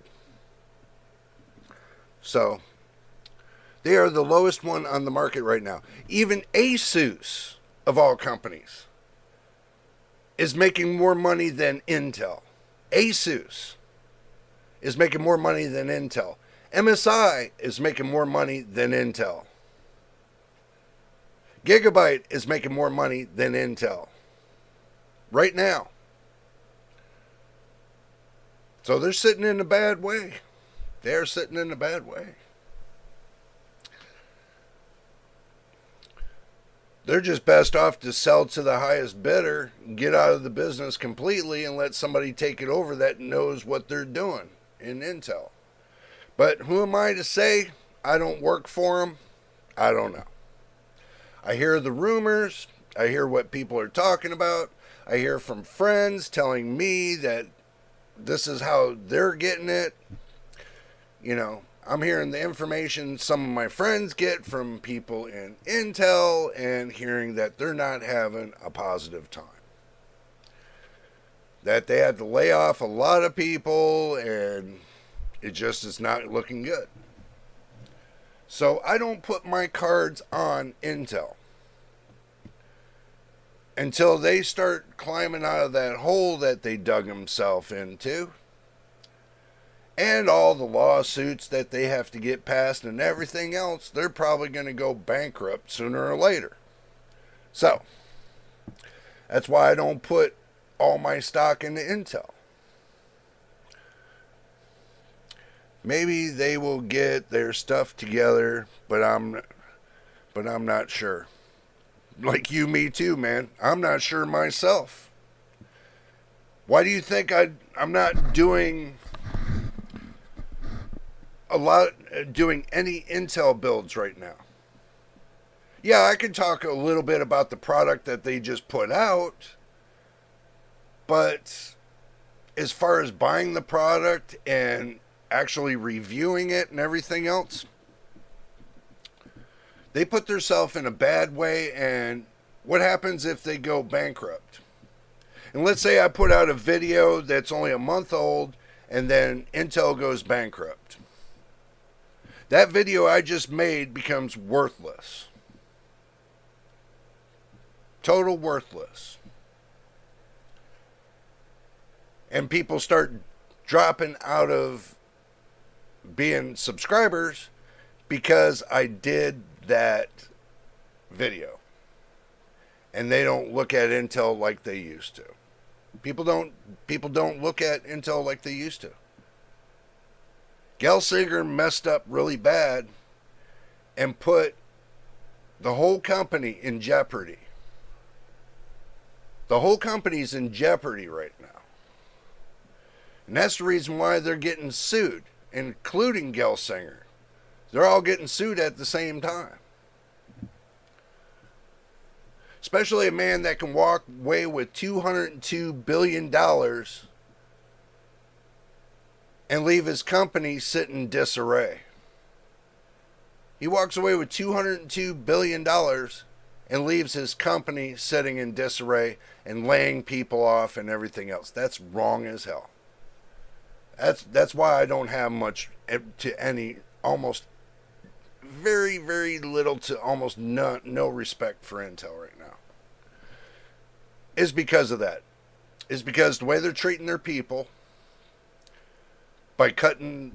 So, they are the lowest one on the market right now. Even Asus, of all companies, is making more money than Intel. Asus is making more money than Intel. MSI is making more money than Intel. Gigabyte is making more money than Intel. Right now. So they're sitting in a bad way. They're sitting in a bad way. They're just best off to sell to the highest bidder, get out of the business completely, and let somebody take it over that knows what they're doing in Intel. But who am I to say? I don't work for them. I don't know. I hear the rumors. I hear what people are talking about. I hear from friends telling me that this is how they're getting it. You know, I'm hearing the information some of my friends get from people in Intel and hearing that they're not having a positive time. That they had to lay off a lot of people and it just is not looking good. So I don't put my cards on Intel until they start climbing out of that hole that they dug themselves into. And all the lawsuits that they have to get passed and everything else, they're probably going to go bankrupt sooner or later. So, that's why I don't put all my stock into Intel. Maybe they will get their stuff together, but I'm not sure. Like you, me too, man. I'm not sure myself. Why do you think I'm not doing any Intel builds right now? Yeah, I can talk a little bit about the product that they just put out, but as far as buying the product and actually reviewing it and everything else, they put themselves in a bad way. And what happens if they go bankrupt? And let's say I put out a video that's only a month old and then Intel goes bankrupt. That video I just made becomes worthless. Total worthless. And people start dropping out of being subscribers because I did that video. And they don't look at Intel like they used to. People don't look at Intel like they used to. Gelsinger messed up really bad and put the whole company in jeopardy. The whole company's in jeopardy right now. And that's the reason why they're getting sued. including Gelsinger. They're all getting sued at the same time. Especially a man that can walk away with $202 billion and leave his company sitting in disarray. He walks away with $202 billion and leaves his company sitting in disarray and laying people off and everything else. That's wrong as hell. That's why I don't have much to any, almost very, very little to almost no respect for Intel right now. Is because of that. Is because the way they're treating their people by cutting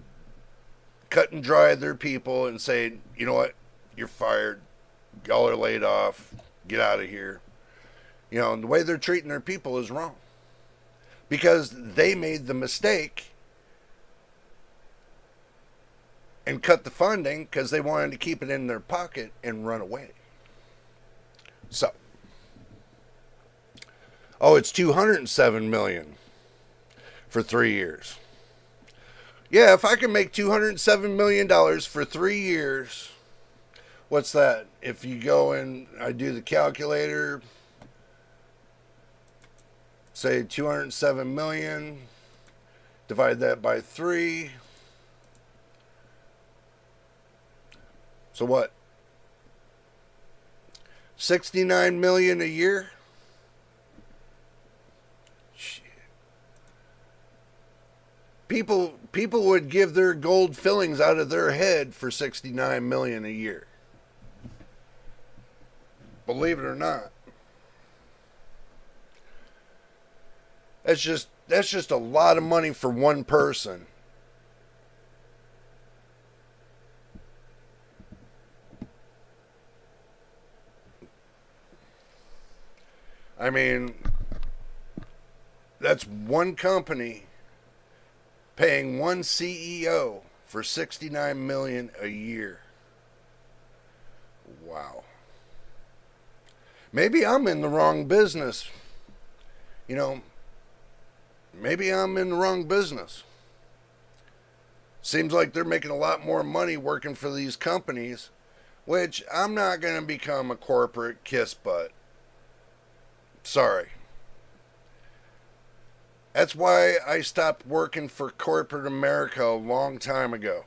dry their people and saying, you know what, you're fired, y'all are laid off, get out of here. You know, and the way they're treating their people is wrong. Because they made the mistake and cut the funding because they wanted to keep it in their pocket and run away. So, it's $207 million for 3 years. Yeah, if I can make $207 million for 3 years, what's that? If you go and I do the calculator, say 207 million, divide that by 3. So what? 69 million a year? Shit. People would give their gold fillings out of their head for 69 million a year. Believe it or not. That's just a lot of money for one person. I mean, that's one company paying one CEO for $69 million a year. Wow. Maybe I'm in the wrong business. You know, maybe I'm in the wrong business. Seems like they're making a lot more money working for these companies, which I'm not going to become a corporate kiss butt. Sorry. That's why I stopped working for corporate America a long time ago.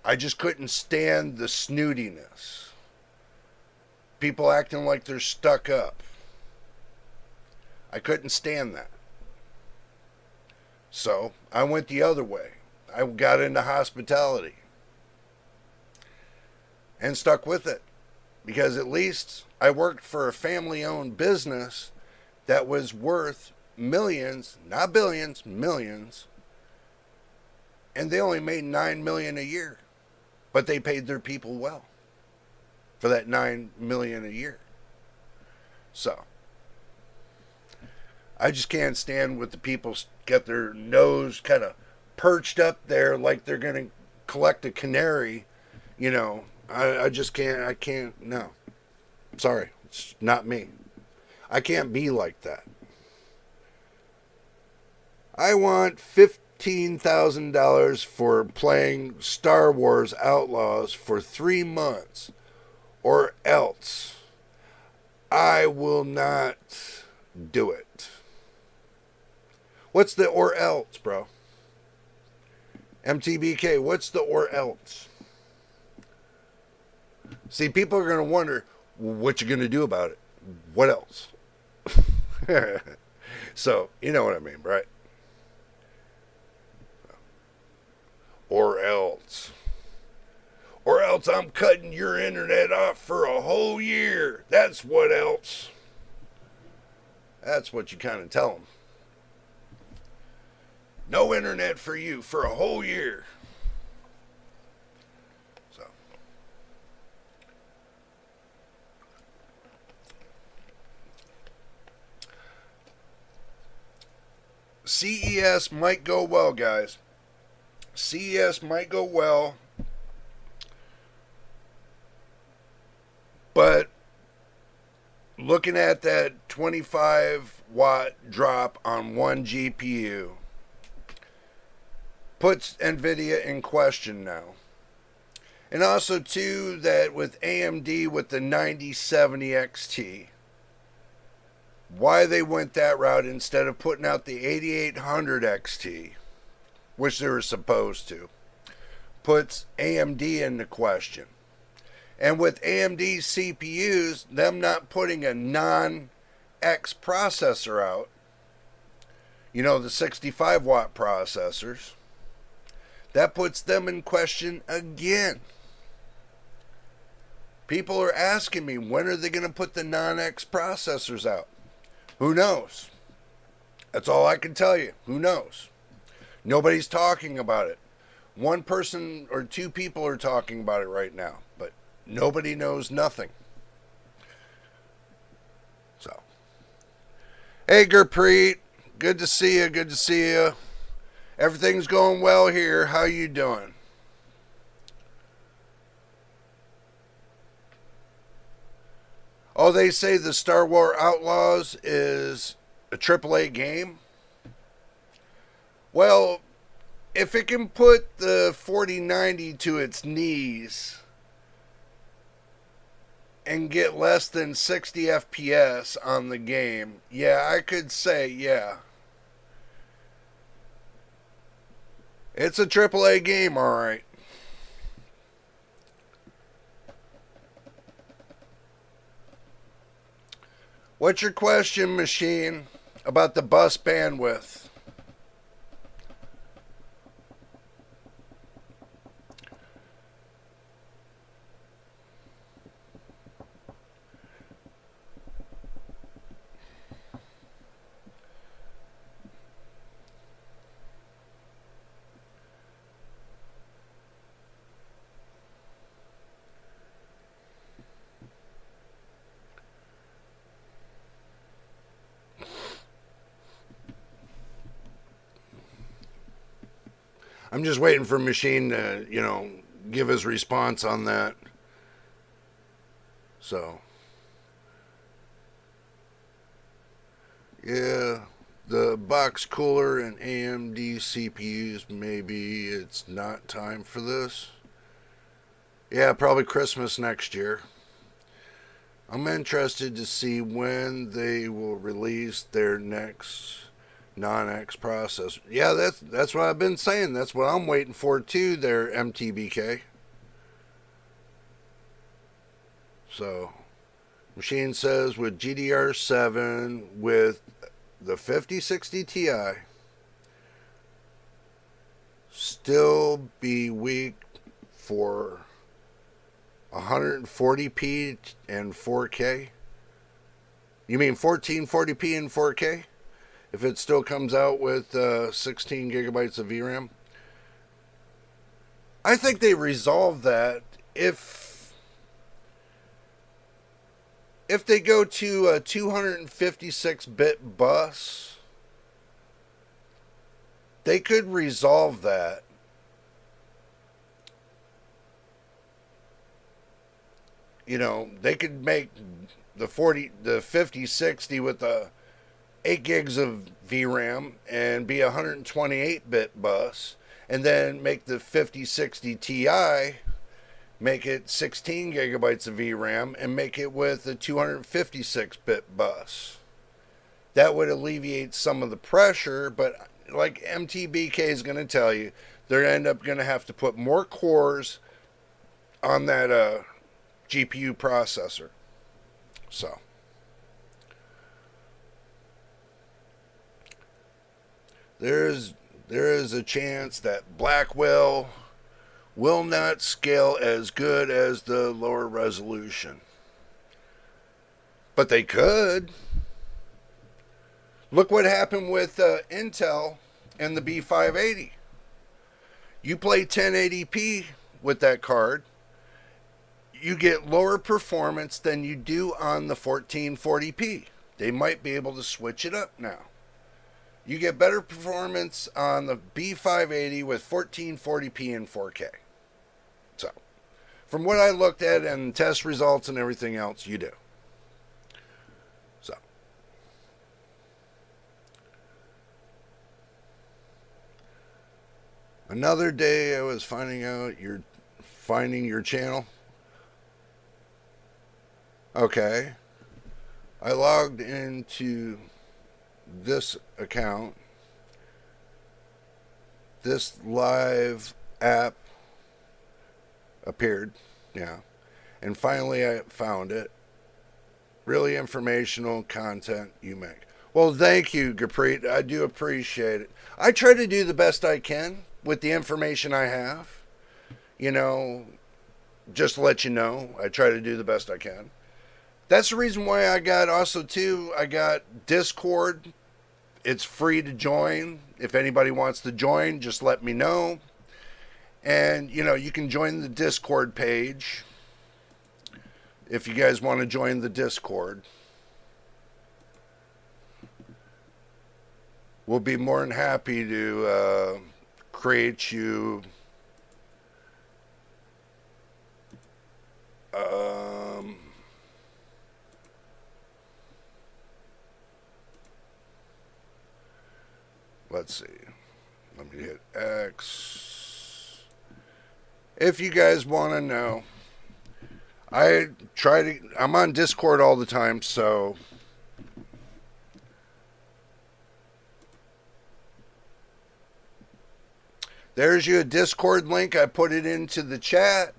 I just couldn't stand the snootiness. People acting like they're stuck up. I couldn't stand that. So I went the other way. I got into hospitality. And stuck with it. Because at least I worked for a family-owned business that was worth millions, not billions, millions. And they only made $9 million a year. But they paid their people well for that $9 million a year. So, I just can't stand with the people get their nose kind of perched up there like they're going to collect a canary. You know, I just can't, no. Sorry, it's not me. I can't be like that. I want $15,000 for playing Star Wars Outlaws for 3 months, or else I will not do it. What's the or else, bro? MTBK, what's the or else? See, people are going to wonder, what you going to do about it? What else? So, you know what I mean, right? Or else. Or else I'm cutting your internet off for a whole year. That's what else. That's what you kind of tell them. No internet for you for a whole year. So. CES might go well, guys. CES might go well. But looking at that 25 watt drop on one GPU, puts Nvidia in question now. And also, too, that with AMD with the 9070 XT, why they went that route instead of putting out the 8800 XT, which they were supposed to, puts AMD into question. And with AMD CPUs, them not putting a non-X processor out, you know, the 65 watt processors, that puts them in question again. People are asking me, when are they going to put the non-X processors out? Who knows? That's all I can tell you. Who knows? Nobody's talking about it. One person or two people are talking about it right now, but nobody knows nothing. So, hey, Gurpreet, good to see you. Good to see you. Everything's going well here. How you doing? Oh, they say the Star Wars Outlaws is a AAA game. Well, if it can put the 4090 to its knees and get less than 60 FPS on the game, yeah, I could say, yeah. It's a AAA game, alright. What's your question, Machine, about the bus bandwidth? I'm just waiting for Machine to, you know, give his response on that. So, yeah, the box cooler and AMD CPUs, maybe it's not time for this. Yeah, probably Christmas next year. I'm interested to see when they will release their next non-X processor. Yeah, that's what I've been saying. That's what I'm waiting for too, their MTBK. So, Machine says with GDR7 with the 5060 Ti still be weak for 140p and 4K. You mean 1440p and 4K? If it still comes out with 16 gigabytes of VRAM? I think they resolve that if they go to a 256-bit bus. They could resolve that. You know, they could make the 5060 with the 8 gigs of VRAM and be a 128-bit bus, and then make the 5060 Ti, make it 16 gigabytes of VRAM, and make it with a 256-bit bus. That would alleviate some of the pressure, but like MTBK is going to tell you, they're end up going to have to put more cores on that GPU processor. So, there is a chance that Blackwell will not scale as good as the lower resolution. But they could. Look what happened with Intel and the B580. You play 1080p with that card, you get lower performance than you do on the 1440p. They might be able to switch it up now. You get better performance on the B580 with 1440p and 4K. So, from what I looked at and test results and everything else, you do. So, Another day I was finding your channel. Okay. I logged into this account. This live app appeared. Yeah. And finally I found it. Really informational content you make. Well, thank you, Gurpreet. I do appreciate it. I try to do the best I can with the information I have. You know, just to let you know, I try to do the best I can. That's the reason why I got I got Discord. It's free to join. If anybody wants to join, just let me know. And, you can join the Discord page if you guys want to join the Discord. We'll be more than happy to create you let's see. Let me hit X. If you guys want to know, I'm on Discord all the time, so there's your Discord link. I put it into the chat.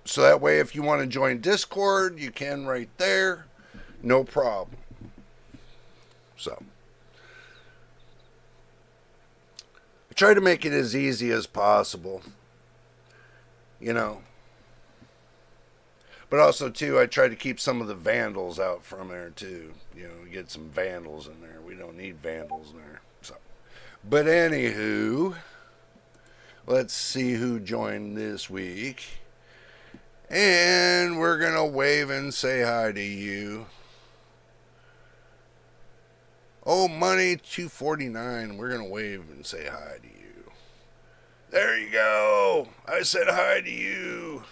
So that way, if you want to join Discord, you can right there. No problem. So I try to make it as easy as possible. But also, too, I try to keep some of the vandals out from there, too. Get some vandals in there. We don't need vandals in there. So, but anywho, let's see who joined this week. And we're going to wave and say hi to you. Oh, Money 249. We're going to wave and say hi to you. There you go. I said hi to you.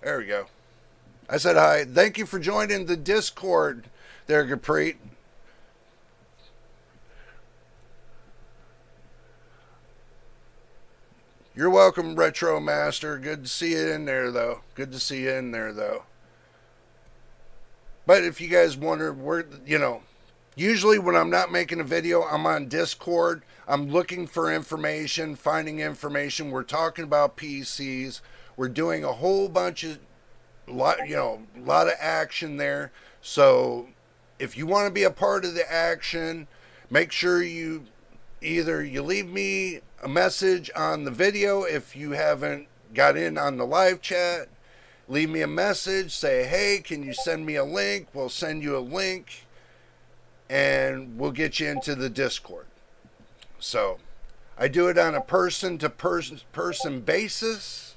There we go. I said hi. Thank you for joining the Discord there, Gurpreet. You're welcome, Retro Master. Good to see you in there, though. But if you guys wonder, usually when I'm not making a video, I'm on Discord. I'm looking for information, finding information. We're talking about PCs. We're doing a whole bunch of, lot of action there. So if you want to be a part of the action, make sure you leave me a message on the video if you haven't got in on the live chat. Leave me a message. Say, hey, can you send me a link? We'll send you a link. And we'll get you into the Discord. So I do it on a person-to-person basis.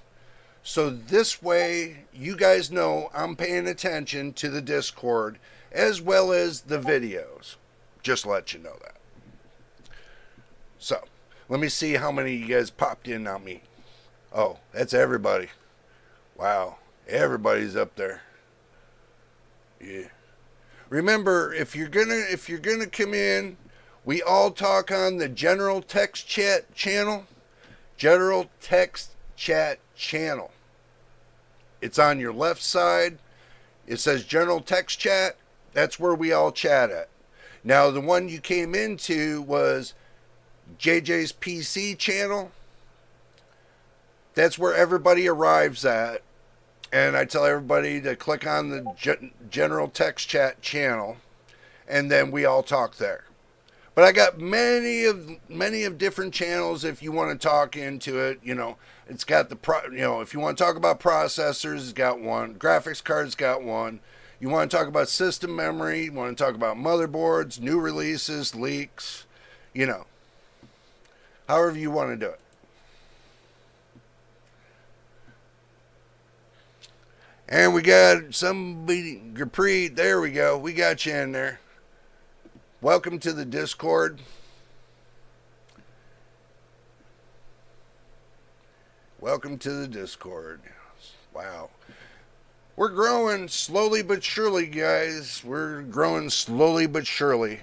So this way, you guys know I'm paying attention to the Discord as well as the videos. Just let you know that. So, let me see how many of you guys popped in on me. Oh, that's everybody. Wow, everybody's up there. Yeah. Remember, if you're gonna come in, we all talk on the general text chat channel. General text chat channel. It's on your left side. It says general text chat. That's where we all chat at. Now, the one you came into was JJ's PC channel. That's where everybody arrives at. And I tell everybody to click on the general text chat channel. And then we all talk there. But I got many of different channels if you want to talk into it. It's got if you want to talk about processors, it's got one. Graphics cards got one. You want to talk about system memory, you want to talk about motherboards, new releases, leaks, however you want to do it. And we got somebody, Gurpreet, there we go. We got you in there. Welcome to the Discord. Welcome to the Discord. Wow. We're growing slowly but surely, guys. We're growing slowly but surely.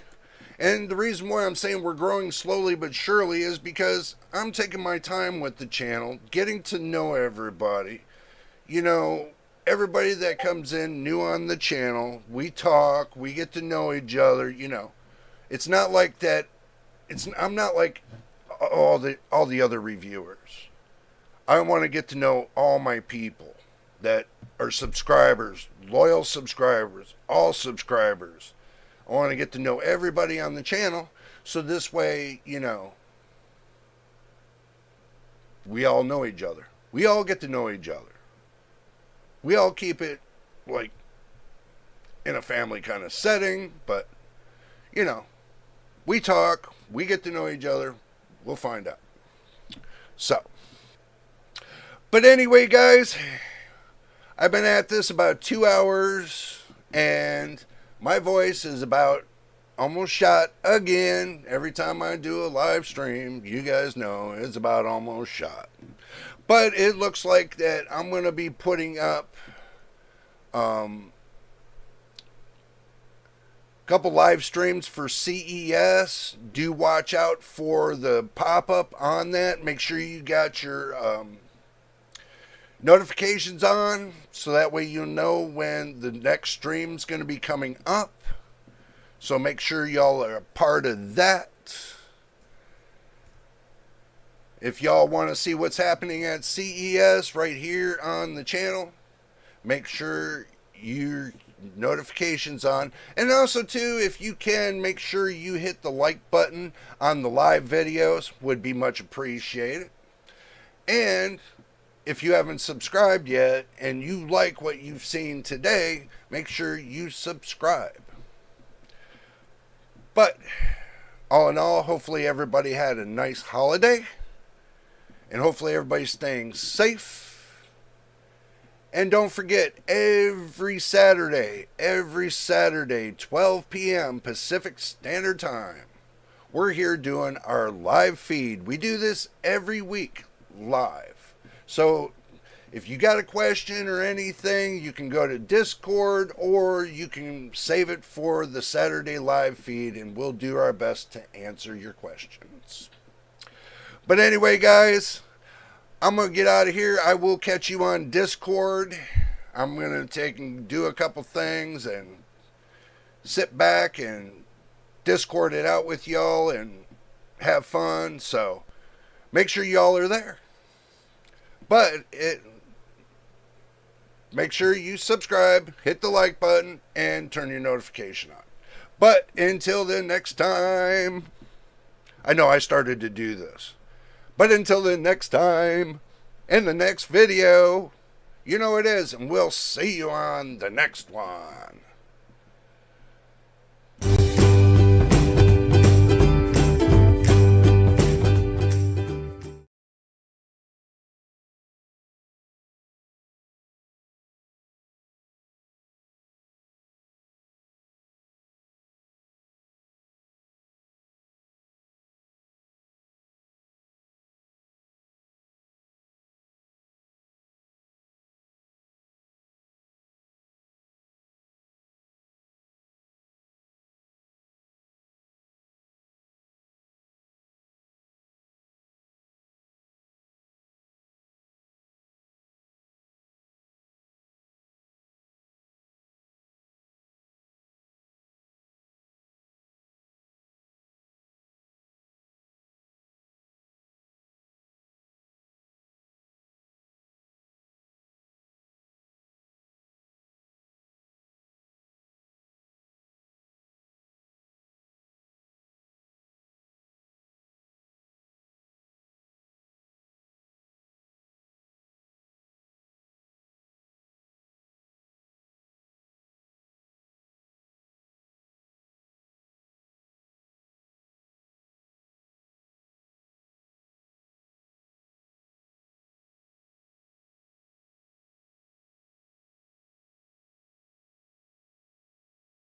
And the reason why I'm saying we're growing slowly but surely is because I'm taking my time with the channel, getting to know everybody. You know, everybody that comes in new on the channel, we talk, we get to know each other, you know. It's not like that. I'm not like all the other reviewers. I want to get to know all my people that are subscribers, loyal subscribers, all subscribers. I want to get to know everybody on the channel, so this way, you know, we all know each other. We all get to know each other. We all keep it like in a family kind of setting, but you know, we talk, we get to know each other, we'll find out. So, but anyway, guys, I've been at this about 2 hours, and my voice is about almost shot again. Every time I do a live stream, you guys know it's about almost shot. But it looks like that I'm going to be putting up a couple live streams for CES. Do watch out for the pop-up on that. Make sure you got your notifications on, so that way you'll know when the next stream's going to be coming up. So make sure y'all are a part of that. If y'all want to see what's happening at CES right here on the channel, make sure your notifications on. And also too, if you can, make sure you hit the like button on the live videos, would be much appreciated. And if you haven't subscribed yet and you like what you've seen today, make sure you subscribe. But all in all, hopefully everybody had a nice holiday. And hopefully everybody's staying safe. And don't forget, every Saturday, 12 p.m. Pacific Standard Time, we're here doing our live feed. We do this every week live. So if you got a question or anything, you can go to Discord, or you can save it for the Saturday live feed, and we'll do our best to answer your questions. But anyway, guys, I'm going to get out of here. I will catch you on Discord. I'm going to take and do a couple things and sit back and Discord it out with y'all and have fun. So make sure y'all are there. But make sure you subscribe, hit the like button, and turn your notification on. But until the next time, I know I started to do this. But until the next time, in the next video, you know it is, and we'll see you on the next one.